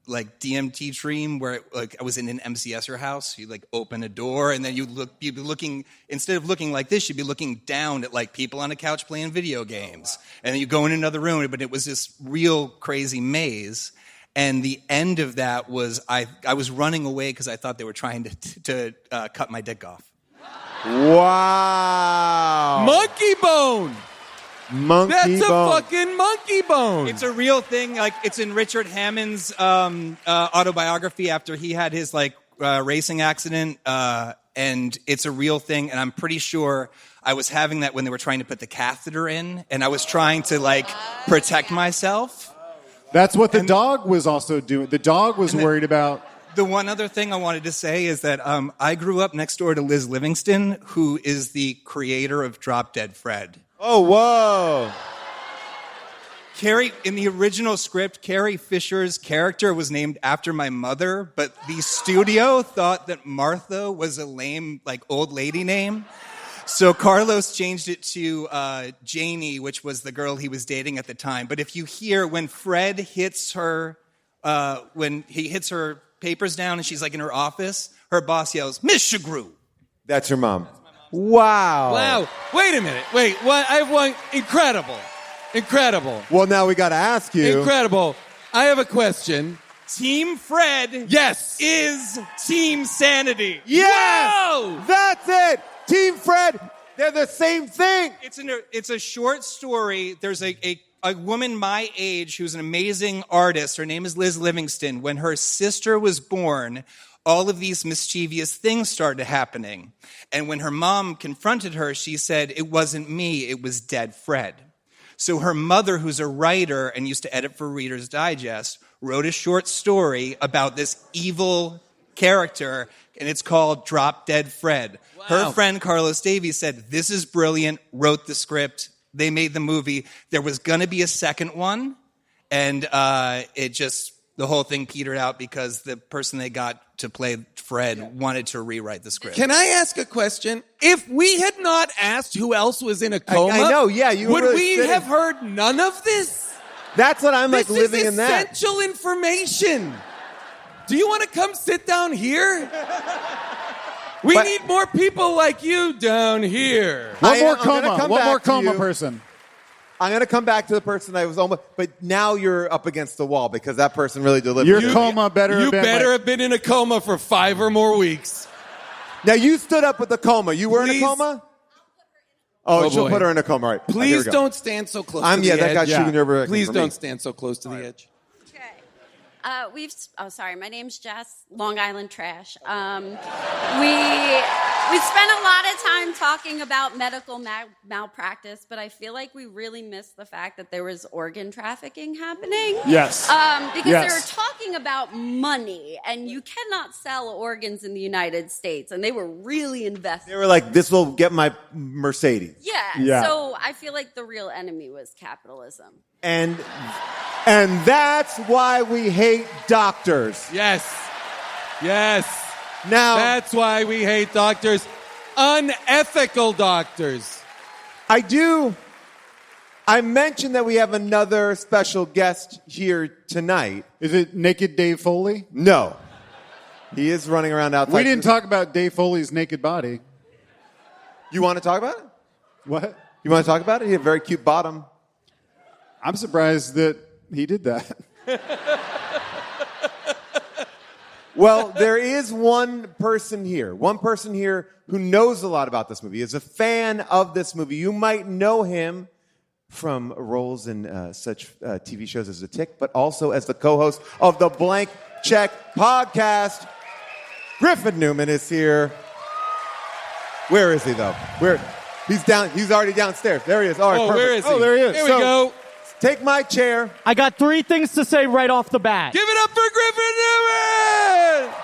like DMT dream where I was in an MCSer house. You like open a door and then you'd be looking, instead of looking like this, you'd be looking down at like people on a couch playing video games. And then you go in another room, but it was this real crazy maze. And the end of that was I was running away because I thought they were trying to cut my dick off. Wow. Monkeybone! Monkey That's bone. a fucking monkey bone. It's a real thing. Like it's in Richard Hammond's autobiography after he had his like racing accident, and it's a real thing. And I'm pretty sure I was having that when they were trying to put the catheter in, and I was trying to like protect myself. That's what the dog was also doing. The dog was worried about. The one other thing I wanted to say is that I grew up next door to Liz Livingston, who is the creator of Drop Dead Fred. Oh, whoa. Carrie, in the original script, Carrie Fisher's character was named after my mother, but the studio thought that Martha was a lame, like, old lady name. So Carlos changed it to Janie, which was the girl he was dating at the time. But if you hear when Fred hits her, when he hits her papers down and she's like in her office, her boss yells, "Miss Shagru." That's your mom. Wow. Wow. Wait a minute. Wait, what? I have one incredible. Incredible. Well, now we got to ask you. Incredible. I have a question. Team Fred Yes. is Team Sanity. Yes! Whoa! That's it! Team Fred, they're the same thing. It's a short story. There's a woman my age who's an amazing artist. Her name is Liz Livingston. When her sister was born, all of these mischievous things started happening. And when her mom confronted her, she said, "It wasn't me, it was dead Fred." So her mother, who's a writer and used to edit for Reader's Digest, wrote a short story about this evil character, and it's called Drop Dead Fred. Wow. Her friend Carlos Davies said, "This is brilliant," wrote the script. They made the movie. There was going to be a second one, and the whole thing petered out because the person they got to play Fred wanted to rewrite the script. Can I ask a question? If we had not asked who else was in a coma, I know, yeah, you were would really we sitting- have heard none of this? That's what I'm like This living is in that. essential information. Do you want to come sit down here? We But- need more people like you down here. One more I'm gonna coma. come One back more to coma you. person. I'm going to come back to the person I was almost, but now you're up against the wall because that person really delivered. Your coma better You have been better like- have been in a coma for 5 or more weeks. Now you stood up with the coma. You were in a Please. coma? Oh, she'll boy. put her in a coma. All right. Here we Please go. don't stand so close I'm to the that edge. got shooting over. Please for me. don't stand so close to the edge. Sorry, my name's Jess, Long Island Trash. We spent a lot of time talking about medical malpractice, but I feel like we really missed the fact that there was organ trafficking happening. Yes. Because Yes. they were talking about money, and you cannot sell organs in the United States, and they were really invested. They were like, "This will get my Mercedes," Yeah. So I feel like the real enemy was capitalism. and that's why we hate doctors. Yes. Yes. Now, That's why we hate doctors. Unethical doctors. I mentioned that we have another special guest here tonight. Is it Naked Dave Foley? No, he is running around outside. We didn't talk about Dave Foley's naked body. You want to talk about it? What? You want to talk about it? He had a very cute bottom. I'm surprised that he did that. Well, there is one person here who knows a lot about this movie, is a fan of this movie. You might know him from roles in such TV shows as The Tick, but also as the co-host of the Blank Check podcast. Griffin Newman is here. Where is he, though? He's down. He's already downstairs. There he is. All right, perfect. Where is he? Oh, there he is. Here we go. Take my chair. I got 3 things to say right off the bat. Give it up for Griffin Newman!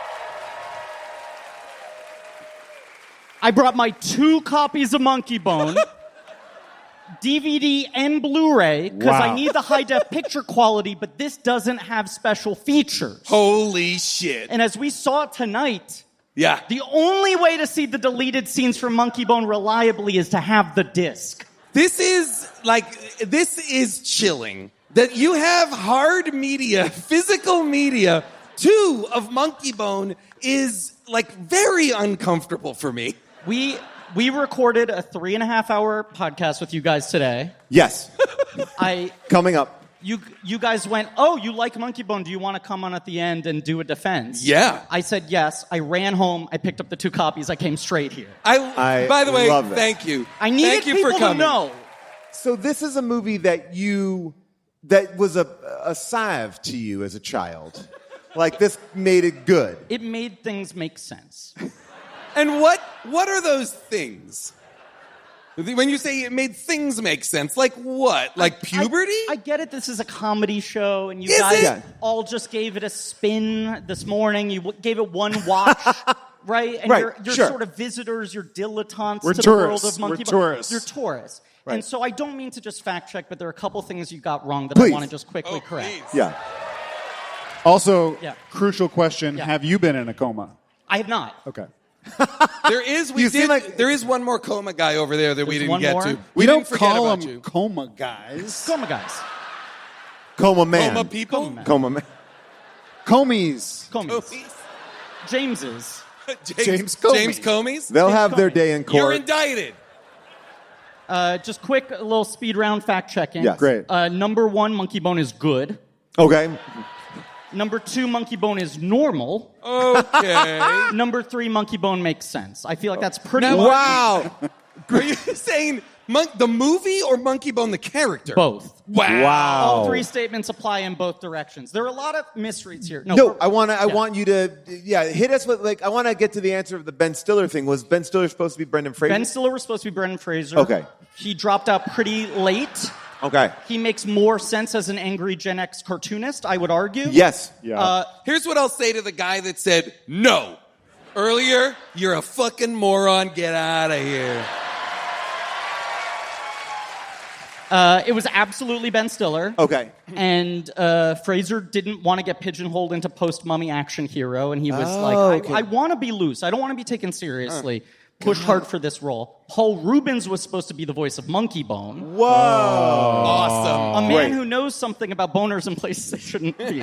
I brought my 2 copies of Monkeybone, DVD and Blu-ray, because I Wow. need the high-def picture quality, but this doesn't have special features. Holy shit. And as we saw tonight, Yeah. the only way to see the deleted scenes from Monkeybone reliably is to have the disc. This is chilling. That you have hard media, physical media, 2 of Monkeybone is like very uncomfortable for me. We recorded a 3.5-hour podcast with you guys today. Yes. Coming up. You guys went, "Oh, you like Monkeybone. Do you want to come on at the end and do a defense?" Yeah. I said yes. I ran home. I picked up the 2 copies. I came straight here. By the way, love it. thank you. I needed Thank you people for coming. to know. So this is a movie that was a salve to you as a child. Like, this made it good. It made things make sense. And what are those things? When you say it made things make sense, like what? Like puberty? I get it. This is a comedy show, and you Is guys it? all just gave it a spin this morning. You gave it one watch, right? And Right, you're sure. sort of visitors. You're dilettantes We're to the world tourists. of We're Monkeybone. tourists. You're tourists. Right. And so I don't mean to just fact check, but there are a couple things you got wrong that I Please. want to just quickly correct. Please. Yeah. Also, Yeah. crucial question, Yeah. have you been in a coma? I have not. Okay. There is one more coma guy over there that we There's didn't one get more? to. We don't didn't forget call about them you. coma guys. Coma guys. Coma man. Coma people? Coma man. Comies. Comies. James's. James Comey. James Comey's? They'll James have their Comey. day in You're court. indicted. Just quick, a little speed round fact checking. Yes. Great. Number 1, Monkeybone is good. Okay. Number 2, Monkeybone is normal. Okay. Number 3, Monkeybone makes sense. I feel like that's pretty Now, much Wow. Are you saying the movie or Monkeybone the character? both. Wow. All 3 statements apply in both directions. There are a lot of misreads here. No, I want you to hit us with I want to get to the answer of the Ben Stiller thing. Was Ben Stiller supposed to be Brendan Fraser? Ben Stiller was supposed to be Brendan Fraser. Okay. He dropped out pretty late. Okay. He makes more sense as an angry Gen X cartoonist, I would argue. Yes. Yeah. Here's what I'll say to the guy that said no earlier. You're a fucking moron. Get out of here. It was absolutely Ben Stiller. Okay. And Fraser didn't want to get pigeonholed into post-mummy action hero, and he was okay. I want to be loose. I don't want to be taken seriously. Pushed hard for this role. Paul Rubens was supposed to be the voice of Monkeybone. Whoa. Awesome. A man Great. who knows something about boners in places they shouldn't be.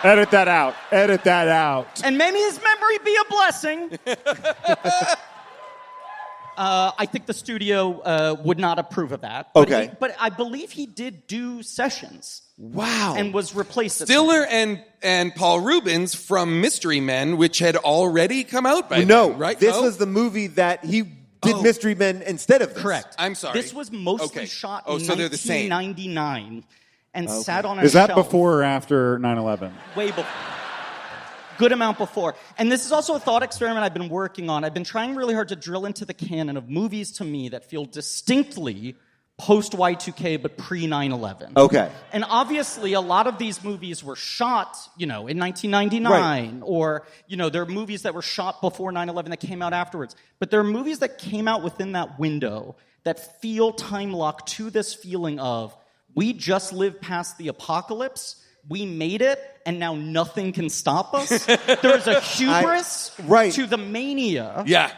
Edit that out. Edit that out. And may his memory be a blessing. I think the studio would not approve of that. But Okay. but I believe he did do sessions. Wow. And was replaced. at Stiller and Paul Rubens from Mystery Men, which had already come out by No, then, right? This No? was the movie that he did Mystery Men instead of this. Correct. I'm sorry. This was mostly Okay. shot Oh, in so they're the same. 1999 and sat on a Is that shelf before or after 9/11? way before. Good amount before. And this is also a thought experiment I've been working on. I've been trying really hard to drill into the canon of movies to me that feel distinctly post-Y2K but pre-9/11. Okay. And obviously, a lot of these movies were shot, in 1999, or, there are movies that were shot before 9/11 that came out afterwards. But there are movies that came out within that window that feel time-locked to this feeling of, we just lived past the apocalypse, we made it, and now nothing can stop us. There's a hubris to the mania. Yeah.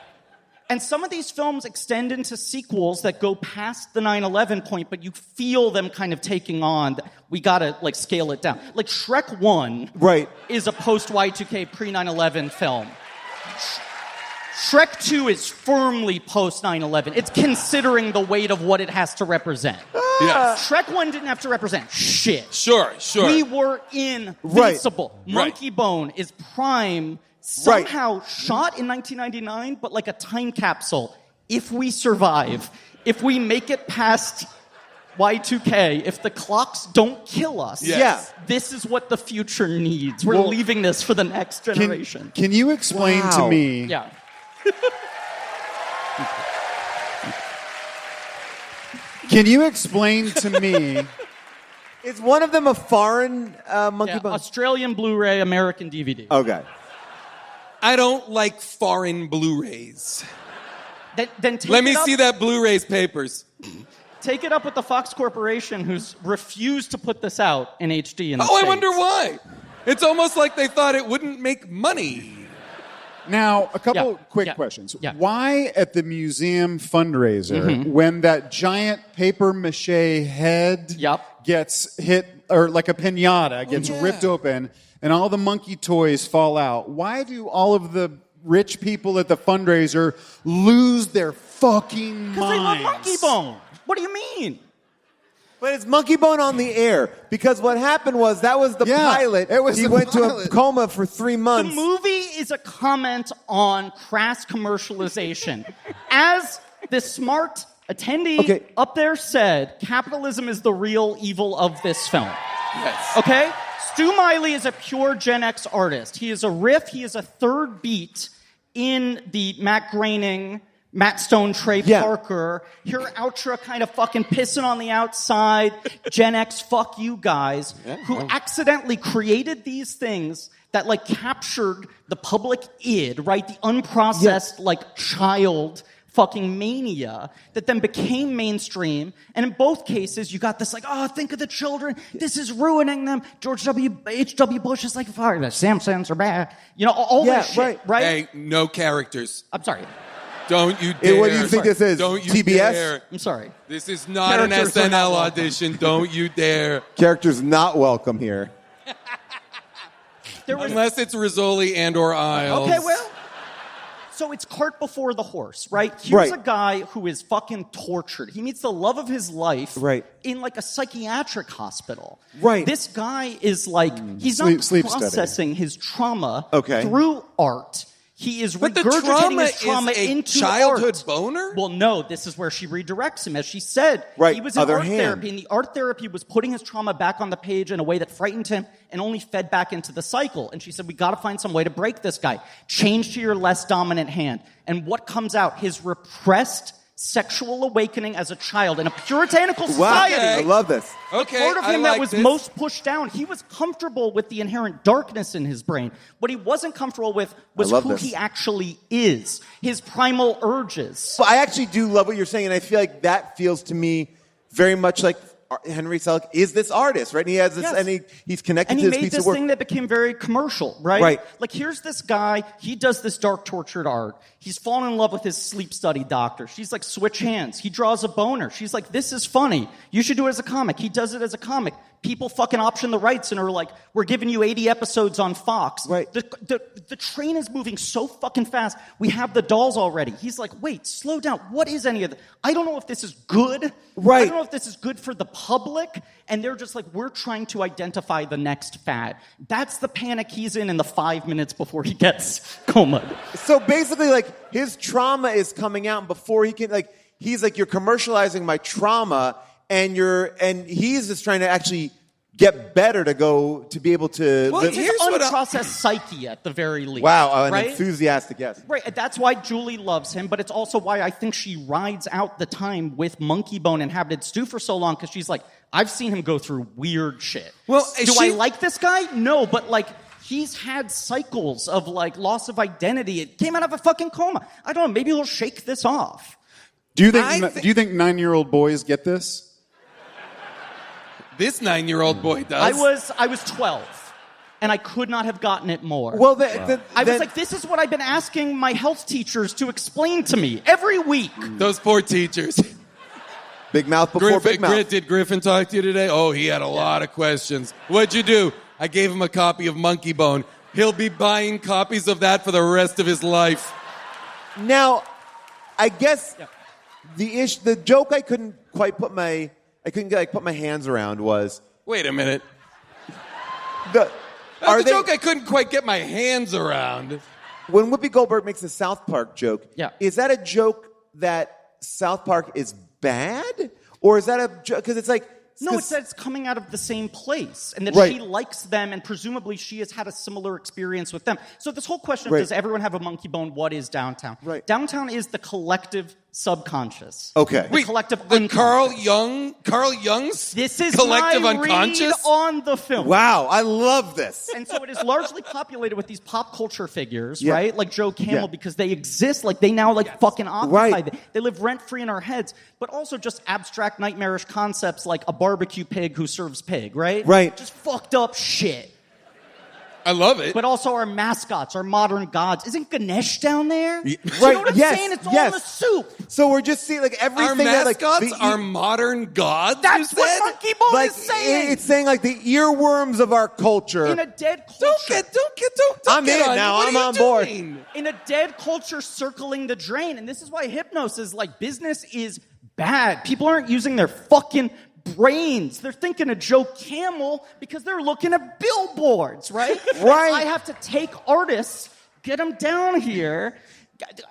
And some of these films extend into sequels that go past the 9/11 point, but you feel them kind of taking on. We gotta scale it down. Like Shrek 1 is a post-Y2K pre-9/11 film. Shrek 2 is firmly post-9/11. It's considering the weight of what it has to represent. Yes. Shrek 1 didn't have to represent shit. Sure. We were invincible. Monkeybone is prime. Somehow shot in 1999, but like a time capsule. If we survive, if we make it past Y2K, if the clocks don't kill us, this is what the future needs. We're leaving this for the next generation. Can you explain to me? Yeah. Can you explain to me? Is one of them a foreign Monkeybone? Australian Blu-ray, American DVD. Okay. I don't like foreign Blu-rays. Then take Let me it up- see that Blu-rays papers. Take it up with the Fox Corporation, who's refused to put this out in HD in the I States. wonder why. It's almost like they thought it wouldn't make money. Now, a couple quick questions. Why at the museum fundraiser, when that giant paper mache head gets hit, or like a pinata gets ripped open, and all the monkey toys fall out, why do all of the rich people at the fundraiser lose their fucking minds? Because they love Monkeybone. What do you mean? But it's Monkeybone on the air, because what happened was that was the pilot. He went to a coma for 3 months. The movie is a comment on crass commercialization. As the smart attendee up there said, capitalism is the real evil of this film. Yes. Okay? Stu Miley is a pure Gen X artist. He is a riff. He is a third beat in the Matt Groening, Matt Stone, Trey Parker, Hira Outra kind of fucking pissing on the outside, Gen X fuck you guys, who accidentally created these things that captured the public id, right? The unprocessed child fucking mania that then became mainstream. And in both cases, you got this think of the children. This is ruining them. George H.W. Bush is like, fuck, the Simpsons are bad. All this shit, right? Hey, no characters. I'm sorry. Don't you dare. Hey, what do you think this is? Don't you TBS? dare. I'm sorry. This is not an Characters are SNL not welcome. audition. Don't you dare. Characters not welcome here. Unless it's Rizzoli and or Isles. Okay, well. So it's cart before the horse, right? Here's a guy who is fucking tortured. He meets the love of his life in like a psychiatric hospital. Right. This guy is like, he's not processing his trauma through art. He is regurgitating his trauma into childhood art. boner? Well, no, this is where she redirects him. As she said, he was in art therapy, and the art therapy was putting his trauma back on the page in a way that frightened him and only fed back into the cycle. And she said, we got to find some way to break this guy. Change to your less dominant hand. And what comes out? His repressed sexual awakening as a child in a puritanical society. I love this. Okay, part of him that was this. most pushed down. He was comfortable with the inherent darkness in his brain. What he wasn't comfortable with was who he actually is, his primal urges. Well, I actually do love what you're saying, and I feel like that feels to me very much like Henry Selick is this artist, right? And he has this, and he's connected to this piece of work. And he made this thing that became very commercial, right? Right. Like, here's this guy, he does this dark, tortured art. He's fallen in love with his sleep study doctor. She's like, switch hands. He draws a boner. She's like, this is funny. You should do it as a comic. He does it as a comic. People fucking option the rights and are like, we're giving you 80 episodes on Fox. Right. The train is moving so fucking fast. We have the dolls already. He's like, wait, slow down. What is any of this? I don't know if this is good. Right. I don't know if this is good for the public. And they're just like, we're trying to identify the next fad. That's the panic he's in the 5 minutes before he gets comaed. So basically, like, his trauma is coming out, and before he can, like, he's like, you're commercializing my trauma, and he's just trying to actually get better to be able to. Well, it's his unprocessed psyche at the very least. Wow, right? Enthusiastic, yes. Right, and that's why Julie loves him, but it's also why I think she rides out the time with Monkeybone inhabited Stu for so long, because she's like, I've seen him go through weird shit. Well, do I like this guy? No, but like, he's had cycles of like loss of identity. It came out of a fucking coma. I don't know, maybe he'll shake this off. Do you think 9-year-old boys get this? This 9-year-old boy does. I was 12, and I could not have gotten it more. Well, I was like, this is what I've been asking my health teachers to explain to me every week. Those poor teachers. Big mouth before big mouth. Did Griffin talk to you today? Oh, he had a lot of questions. What'd you do? I gave him a copy of Monkeybone. He'll be buying copies of that for the rest of his life. Now, I guess the joke I couldn't put my hands around was. Wait a minute. The joke I couldn't quite get my hands around. When Whoopi Goldberg makes a South Park joke, is that a joke that South Park is bad, or is that a joke? Because it's like. No, it's that it's coming out of the same place, and that she likes them, and presumably she has had a similar experience with them. So this whole question of does everyone have a monkey bone? What is downtown? Right. Downtown is the collective subconscious. Okay. The collective the unconscious. Carl Jung's this is collective my unconscious read on the film. Wow, I love this. And so it is largely populated with these pop culture figures, right? Like Joe Camel, because they exist, like they now fucking occupy. They live rent free in our heads, but also just abstract nightmarish concepts like a barbecue pig who serves pig, right? Right. Just fucked up shit. I love it. But also our mascots, our modern gods. Isn't Ganesh down there? Right. You know what I'm saying? It's all in the soup. So we're just seeing like everything. Our mascots are modern gods. That's what Monkeybone is saying. It's saying like the earworms of our culture. In a dead culture. Don't I'm get in on. now. What I'm are you on board. doing? In a dead culture circling the drain. And this is why hypnosis, like business, is bad. People aren't using their fucking brains. They're thinking of Joe Camel because they're looking at billboards, right? Right. I have to take artists, get them down here,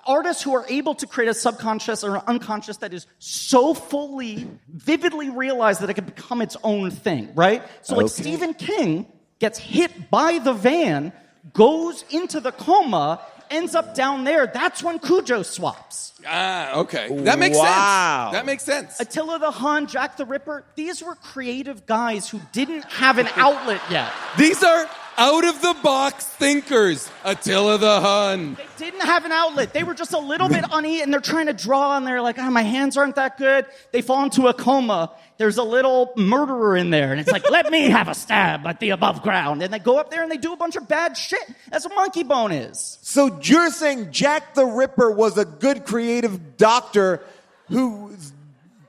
artists who are able to create a subconscious or an unconscious that is so fully, vividly realized that it can become its own thing, right? So like Stephen King gets hit by the van, goes into the coma, ends up down there. That's when Cujo swaps. Okay. That makes sense. That makes sense. Attila the Hun, Jack the Ripper, these were creative guys who didn't have an outlet yet. These are out-of-the-box thinkers. Attila the Hun. They didn't have an outlet. They were just a little bit uneasy, and they're trying to draw, and they're like, my hands aren't that good. They fall into a coma. There's a little murderer in there, and it's like, let me have a stab at the above ground. And they go up there, and they do a bunch of bad shit. That's what Monkeybone is. So you're saying Jack the Ripper was a good creative doctor who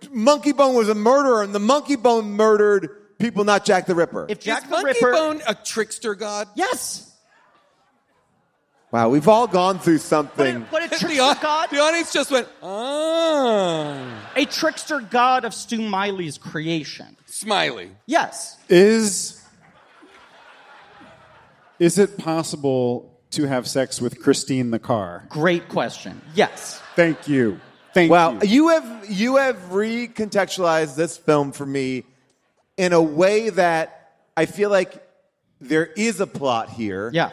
Monkeybone was a murderer, and the Monkeybone murdered people, not Jack the Ripper. If Jack Is the Ripper, Monkeybone a trickster god? yes. Wow, we've all gone through something. But a trickster god? The audience just went, oh. A trickster god of Stu Miley's creation. Smiley. Yes. Is it possible to have sex with Christine the car? Great question. Yes. Thank you. Thank Wow, you. you have recontextualized this film for me in a way that I feel like there is a plot here. Yeah.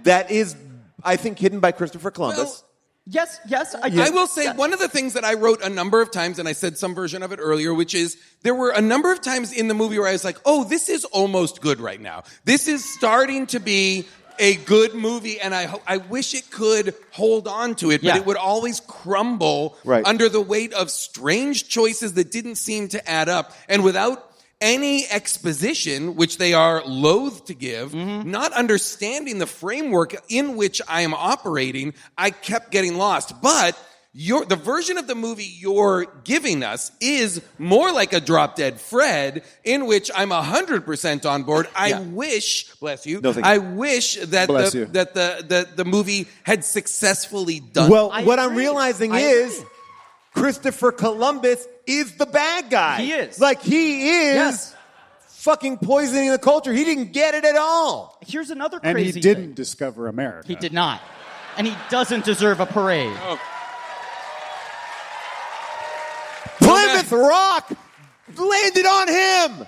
That is, I think, hidden by Christopher Columbus. Well, Yes. I will say one of the things that I wrote a number of times, and I said some version of it earlier, which is there were a number of times in the movie where I was like, oh, this is almost good right now. This is starting to be a good movie, and I wish it could hold on to it, but it would always crumble under the weight of strange choices that didn't seem to add up. And without any exposition, which they are loath to give, not understanding the framework in which I am operating, I kept getting lost. But the version of the movie you're giving us is more like a Drop Dead Fred, in which I'm 100% on board. I wish, bless you, I wish that the movie had successfully done. Well, what I'm realizing is Christopher Columbus is the bad guy. He is. Like, he is fucking poisoning the culture. He didn't get it at all. Here's another And crazy he didn't thing. discover America. He did not. And he doesn't deserve a parade. Oh. Plymouth Rock landed on him.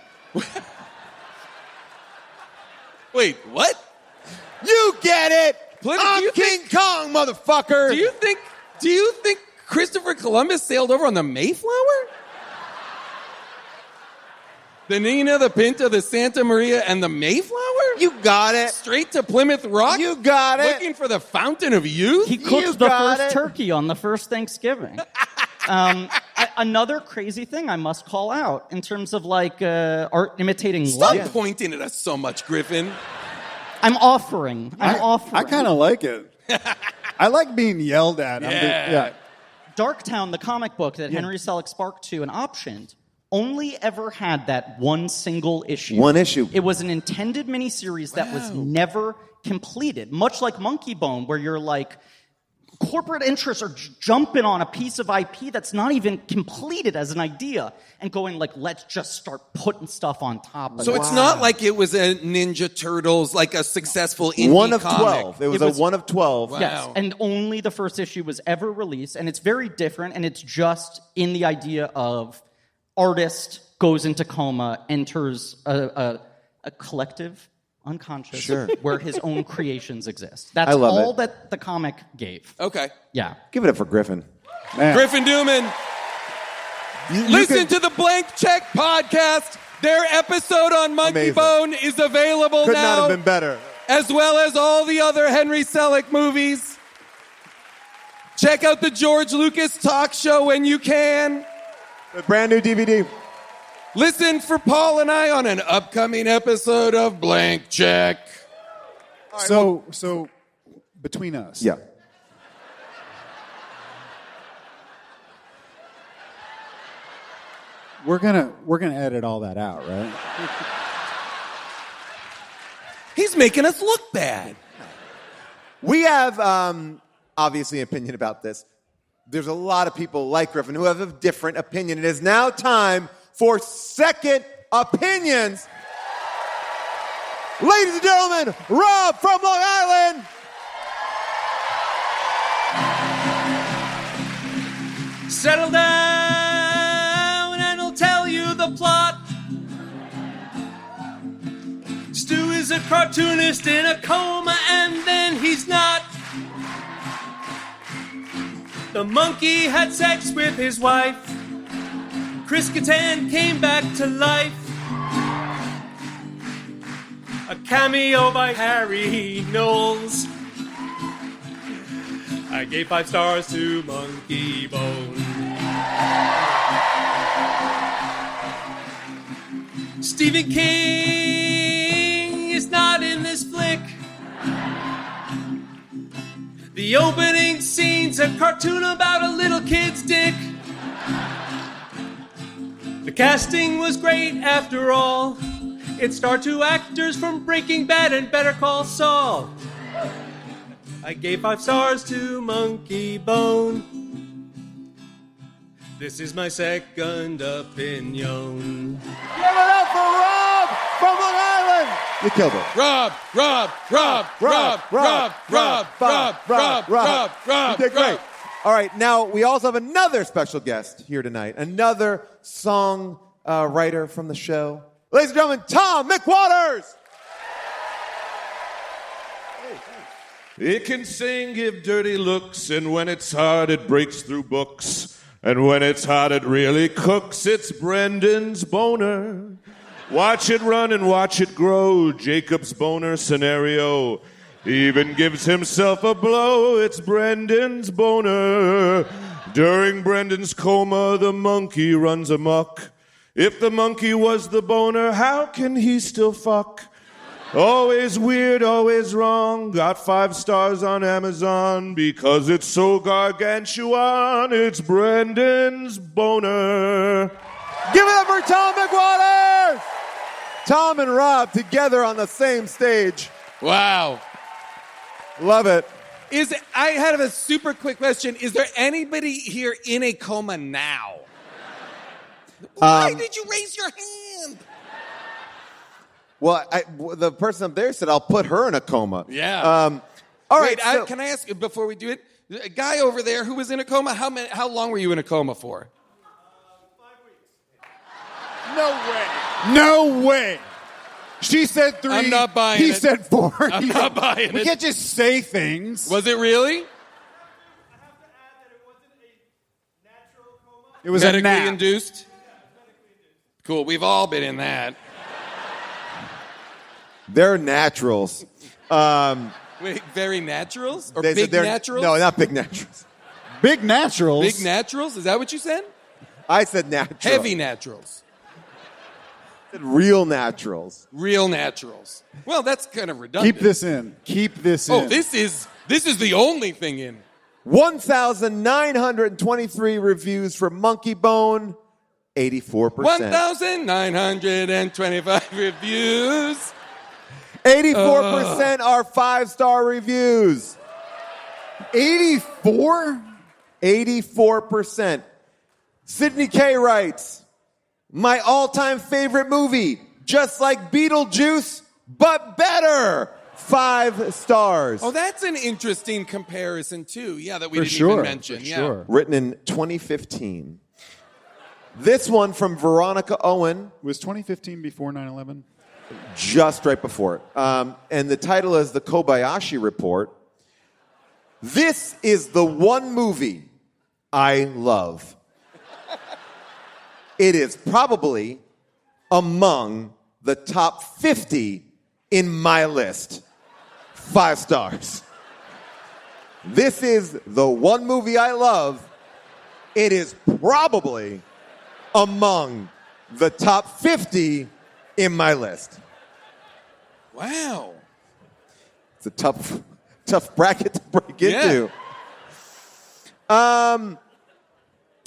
Wait, what? You get it. Plymouth, I'm King Kong, motherfucker. Do you think Christopher Columbus sailed over on the Mayflower? The Nina, the Pinta, the Santa Maria, and the Mayflower? You got it. Straight to Plymouth Rock? You got it. Looking for the Fountain of Youth? He cooked the first turkey on the first Thanksgiving. Another crazy thing I must call out in terms of art imitating Stop life. pointing at us so much, Griffin. I'm offering. I kind of like it. I like being yelled at. Darktown, the comic book that Henry Selick sparked to and optioned, only ever had that one single issue. One issue. It was an intended miniseries that was never completed, much like Monkeybone, where you're like, corporate interests are jumping on a piece of IP that's not even completed as an idea and going like, let's just start putting stuff on top of it. So it's not like it was a Ninja Turtles, like a successful indie One of comic. 12. It was a one of 12. Wow. Yes, and only the first issue was ever released, and it's very different, and it's just in the idea of artist goes into coma, enters a collective unconscious where his own creations exist. That's all that the comic gave. Okay. Yeah. Give it up for Griffin. Man. Griffin Newman. Listen to the Blank Check podcast. Their episode on Monkeybone is available Could now. not have been better. As well as all the other Henry Selick movies. Check out the George Lucas talk show when you can. The brand new DVD. Listen for Paul and I on an upcoming episode of Blank Check. So between us. Yeah. We're gonna edit all that out, right? He's making us look bad. We have, obviously, an opinion about this. There's a lot of people like Griffin who have a different opinion. It is now time for Second Opinions. Ladies and gentlemen, Rob from Long Island. Settle down and I'll tell you the plot. Stu is a cartoonist in a coma and then he's not. The monkey had sex with his wife. Chris Kattan came back to life. A cameo by Harry Knowles. I gave 5 stars to Monkeybone. Stephen King is not in this flick. The opening scene's a cartoon about a little kid's dick. The casting was great after all. It starred 2 actors from Breaking Bad and Better Call Saul. I gave 5 stars to Monkeybone. This is my second opinion. Give it up for Rob from Long Island. You killed it. Rob. You did great. All right, now we also have another special guest here tonight, another song writer from the show. Ladies and gentlemen, Tom McWaters. It can sing, give dirty looks, and when it's hard, it breaks through books. And when it's hot, it really cooks. It's Brendan's boner. Watch it run and watch it grow. Jacob's boner scenario. He even gives himself a blow. It's Brendan's boner. During Brendan's coma, the monkey runs amok. If the monkey was the boner, how can he still fuck? Always weird, always wrong. Got 5 stars on Amazon because it's so gargantuan. It's Brendan's boner. Give it up for Tom McWaters! Tom and Rob together on the same stage. Wow. Love it. I have a super quick question. Is there anybody here in a coma now? Why did you raise your hand? Well, the person up there said, I'll put her in a coma. Yeah. All right. Wait, can I ask you, before we do it, a guy over there who was in a coma, how long were you in a coma for? 5 weeks. No way. No way. She said 3. I'm not buying he it. said 4. I'm not buying We it. can't just say things. Was it really? It was a medically nap. induced? Cool. We've all been in that. They're naturals. Wait, very naturals? Or They said big they're- naturals? No, not big naturals. Big naturals. Big naturals? Is that what you said? I said natural. Heavy naturals. I said real naturals. Real naturals. Well, that's kind of redundant. Keep this in. Keep this in. Oh, this is the only thing in. 1,923 reviews for Monkeybone, 84%. 1,925 reviews. 84% are 5-star reviews. 84? 84%. Sydney K writes, my all-time favorite movie, just like Beetlejuice, but better. 5 stars. Oh, that's an interesting comparison, too. Yeah, that we For didn't sure, even mention. for Yeah. sure. Written in 2015. This one from Veronica Owen. Was 2015 before 9/11? Just right before it. And the title is The Kobayashi Report. This is the one movie I love. It is probably among the top 50 in my list. 5 stars. This is the one movie I love. It is probably among the top 50 in my list. Wow. It's a tough bracket to break into.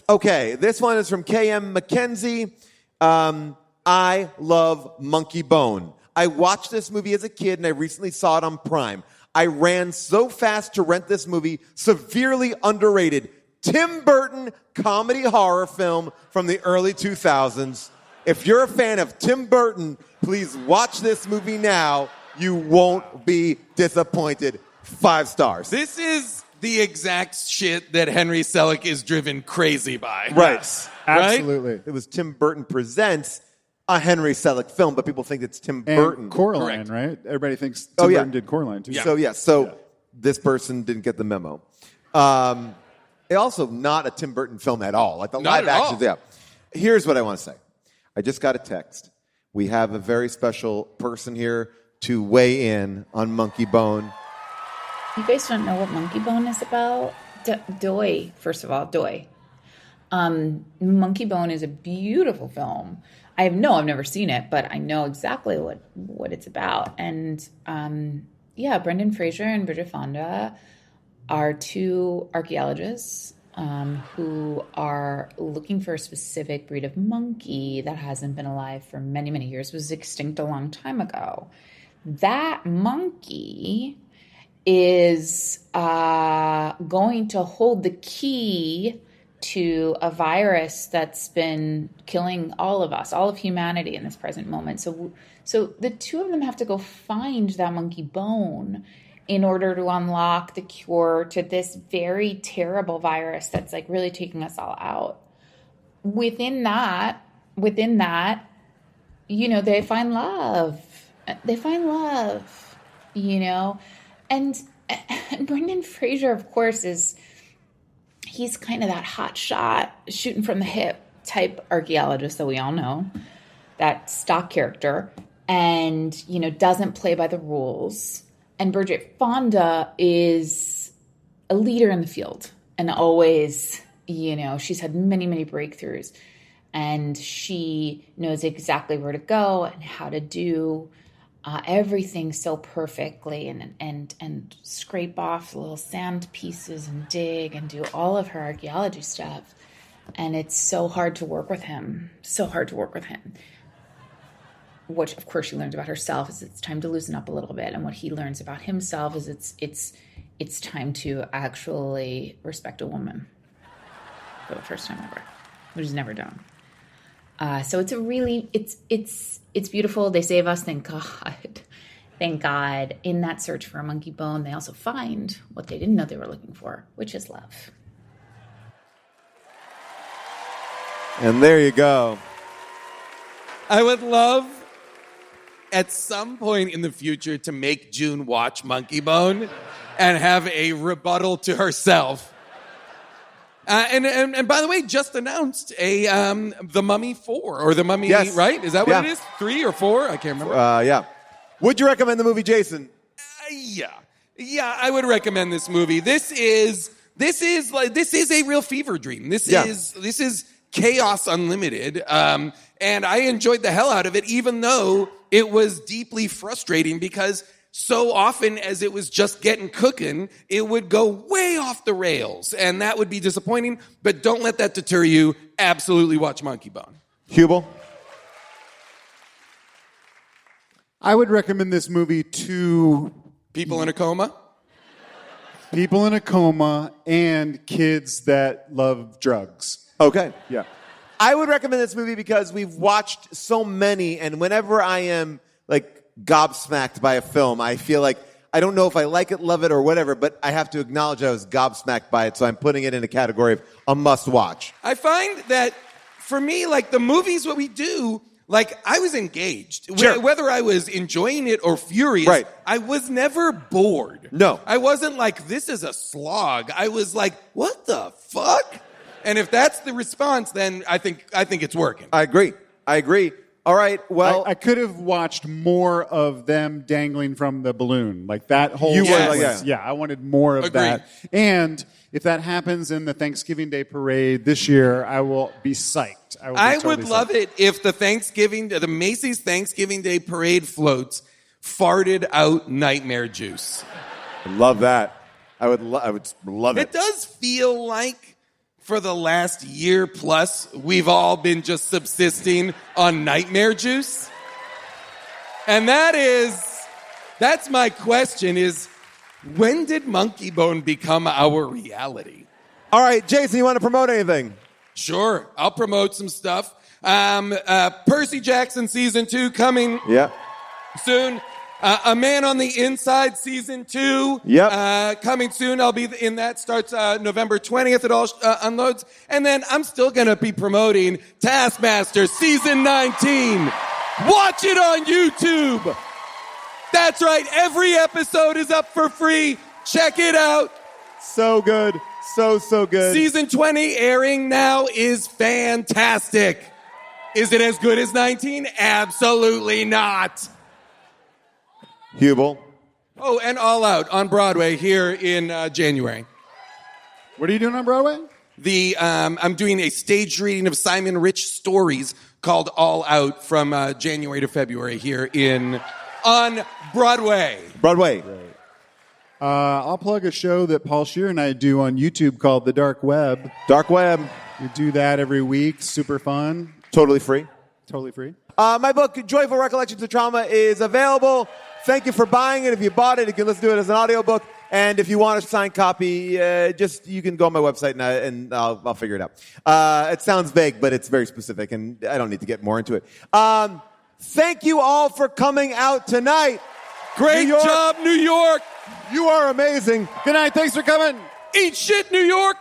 Okay, this one is from KM McKenzie. I love Monkeybone. I watched this movie as a kid, and I recently saw it on Prime. I ran so fast to rent this movie, severely underrated Tim Burton comedy horror film from the early 2000s. If you're a fan of Tim Burton, please watch this movie now. You won't be disappointed. 5 stars. This is the exact shit that Henry Selick is driven crazy by. Right. Right? Absolutely. It was Tim Burton Presents a Henry Selick film, but people think it's Tim And Burton. Coraline, right? Everybody thinks Tim Burton did Coraline, too. So this person didn't get the memo. It also not a Tim Burton film at all. Like the Not live at actions, all. yeah. Here's what I want to say. I just got a text. We have a very special person here to weigh in on Monkeybone. You guys don't know what Monkeybone is about? Doy, first of all, Doy. Monkeybone is a beautiful film. I've never seen it, but I know exactly what it's about. And Brendan Fraser and Bridget Fonda are 2 archaeologists who are looking for a specific breed of monkey that hasn't been alive for many, many years. It was extinct a long time ago. That monkey is going to hold the key to a virus that's been killing all of us, all of humanity in this present moment. So the two of them have to go find that monkey bone in order to unlock the cure to this very terrible virus that's like really taking us all out. Within that, you know, they find love. You know, and Brendan Fraser, of course, he's kind of that hot shot, shooting from the hip type archaeologist that we all know, that stock character, and, you know, doesn't play by the rules. And Bridget Fonda is a leader in the field and always, you know, she's had many, many breakthroughs, and she knows exactly where to go and how to do everything so perfectly, and scrape off little sand pieces and dig and do all of her archaeology stuff. And it's so hard to work with him. Which, of course, she learns about herself is it's time to loosen up a little bit. And what he learns about himself is it's time to actually respect a woman for the first time ever, which is never done. So it's a really, it's beautiful. They save us, thank God. Thank God. In that search for a monkey bone, they also find what they didn't know they were looking for, which is love. And there you go. I would love at some point in the future to make June watch Monkeybone and have a rebuttal to herself. And by the way, just announced The Mummy 4 or The Mummy, yes. Right? Is that what it is? 3 or 4? I can't remember. Yeah. Would you recommend the movie, Jason? Yeah, I would recommend this movie. This is a real fever dream. This is Chaos Unlimited. And I enjoyed the hell out of it, even though it was deeply frustrating because so often as it was just getting cooking, it would go way off the rails, and that would be disappointing, but don't let that deter you. Absolutely watch Monkeybone. Huebel? I would recommend this movie to people in a coma. People in a coma and kids that love drugs. Okay. Yeah. I would recommend this movie because we've watched so many, and whenever I am like gobsmacked by a film, I feel like I don't know if I like it, love it, or whatever, but I have to acknowledge I was gobsmacked by it, so I'm putting it in a category of a must-watch. I find that for me, like the movies, what we do, like I was engaged. Sure. Whether I was enjoying it or furious, right. I was never bored. No. I wasn't like, this is a slog. I was like, what the fuck? And if that's the response, then I think it's working. I agree. All right, well... I could have watched more of them dangling from the balloon. Like that whole... Yes. I wanted more of that. And if that happens in the Thanksgiving Day parade this year, I will be psyched. I would love it if the Macy's Thanksgiving Day parade floats farted out nightmare juice. Love that. I would love it. It does feel like for the last year plus, we've all been just subsisting on nightmare juice. And that's my question is, when did Monkeybone become our reality? All right, Jason, you want to promote anything? Sure, I'll promote some stuff. Percy Jackson Season 2 coming soon. A Man on the Inside Season 2 coming soon. I'll be in that. Starts November 20th. It all unloads. And then I'm still going to be promoting Taskmaster Season 19. Watch it on YouTube. That's right. Every episode is up for free. Check it out. So good. So good. Season 20 airing now is fantastic. Is it as good as 19? Absolutely not. Huebel. Oh, and All Out on Broadway here in January. What are you doing on Broadway? I'm doing a staged reading of Simon Rich stories called All Out from January to February here on Broadway. Broadway. I'll plug a show that Paul Scheer and I do on YouTube called The Dark Web. Dark Web. We do that every week. Super fun. Totally free. Totally free. My book, Joyful Recollections of Trauma, is available Thank you for buying it. If you bought it, you can listen to it as an audiobook. And if you want a signed copy, you can go on my website and I'll figure it out. It sounds vague, but it's very specific, and I don't need to get more into it. Thank you all for coming out tonight. Great job, New York. You are amazing. Good night. Thanks for coming. Eat shit, New York.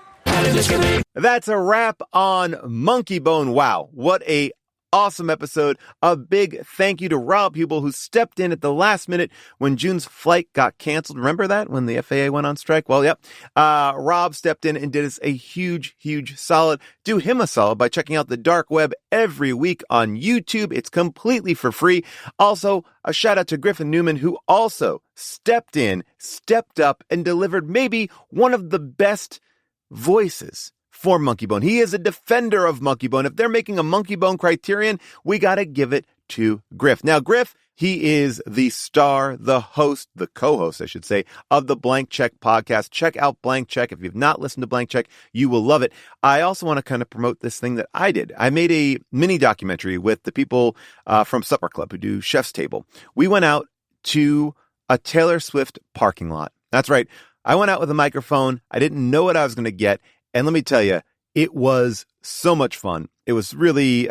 That's a wrap on Monkeybone. Wow, what a awesome episode. A big thank you to Rob Huebel, who stepped in at the last minute when June's flight got canceled. Remember that when the FAA went on strike? Well, yep. Rob stepped in and did us a huge, huge solid. Do him a solid by checking out the dark web every week on YouTube. It's completely for free. Also, a shout out to Griffin Newman, who also stepped in, stepped up, and delivered maybe one of the best voices for Monkeybone. He is a defender of Monkeybone. If they're making a Monkeybone criterion, we got to give it to Griff. Now, Griff, he is the star, the host, the co-host, I should say, of the Blank Check podcast. Check out Blank Check. If you've not listened to Blank Check, you will love it. I also want to kind of promote this thing that I did. I made a mini documentary with the people from Supper Club who do Chef's Table. We went out to a Taylor Swift parking lot. That's right. I went out with a microphone. I didn't know what I was going to get. And let me tell you, it was so much fun. It was really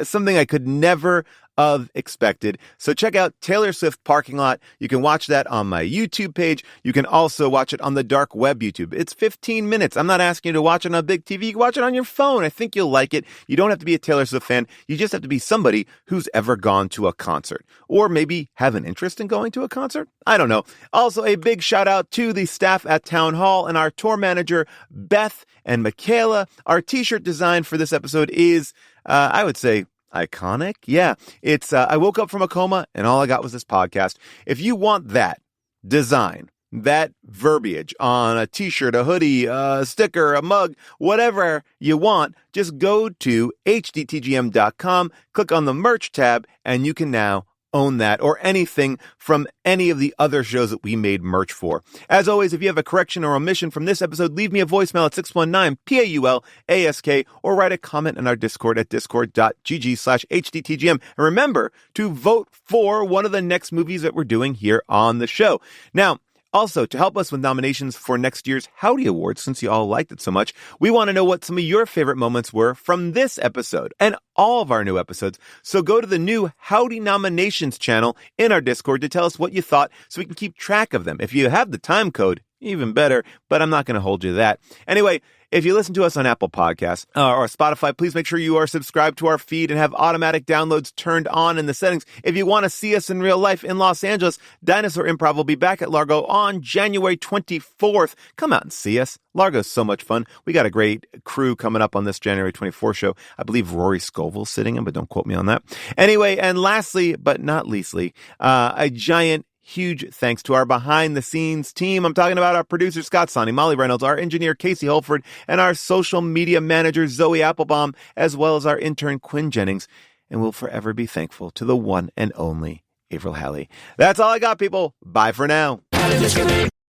something I could never have expected. So check out Taylor Swift Parking Lot. You can watch that on my YouTube page. You can also watch it on the dark web YouTube. It's 15 minutes. I'm not asking you to watch it on a big TV. You can watch it on your phone. I think you'll like it. You don't have to be a Taylor Swift fan. You just have to be somebody who's ever gone to a concert, or maybe have an interest in going to a concert. I don't know. Also, a big shout out to the staff at Town Hall and our tour manager, Beth and Michaela. Our t-shirt design for this episode is, I would say, iconic. Yeah, it's I woke up from a coma and all I got was this podcast. If you want that design, that verbiage on a t-shirt, a hoodie, a sticker, a mug, whatever you want, just go to hdtgm.com, click on the merch tab, and you can now own that, or anything from any of the other shows that we made merch for. As always, if you have a correction or omission from this episode, leave me a voicemail at 619-PAUL-ASK, or write a comment in our Discord at discord.gg/hdtgm. And remember to vote for one of the next movies that we're doing here on the show. Now, also, to help us with nominations for next year's Howdy Awards, since you all liked it so much, we want to know what some of your favorite moments were from this episode and all of our new episodes. So go to the new Howdy Nominations channel in our Discord to tell us what you thought so we can keep track of them. If you have the time code, even better, but I'm not going to hold you to that. Anyway, if you listen to us on Apple Podcasts or Spotify, please make sure you are subscribed to our feed and have automatic downloads turned on in the settings. If you want to see us in real life in Los Angeles, Dinosaur Improv will be back at Largo on January 24th. Come out and see us. Largo's so much fun. We got a great crew coming up on this January 24th show. I believe Rory Scoville's sitting in, but don't quote me on that. Anyway, and lastly, but not leastly, a giant huge thanks to our behind-the-scenes team. I'm talking about our producer, Scott Sonny, Molly Reynolds, our engineer, Casey Holford, and our social media manager, Zoe Applebaum, as well as our intern, Quinn Jennings. And we'll forever be thankful to the one and only Avril Halley. That's all I got, people. Bye for now.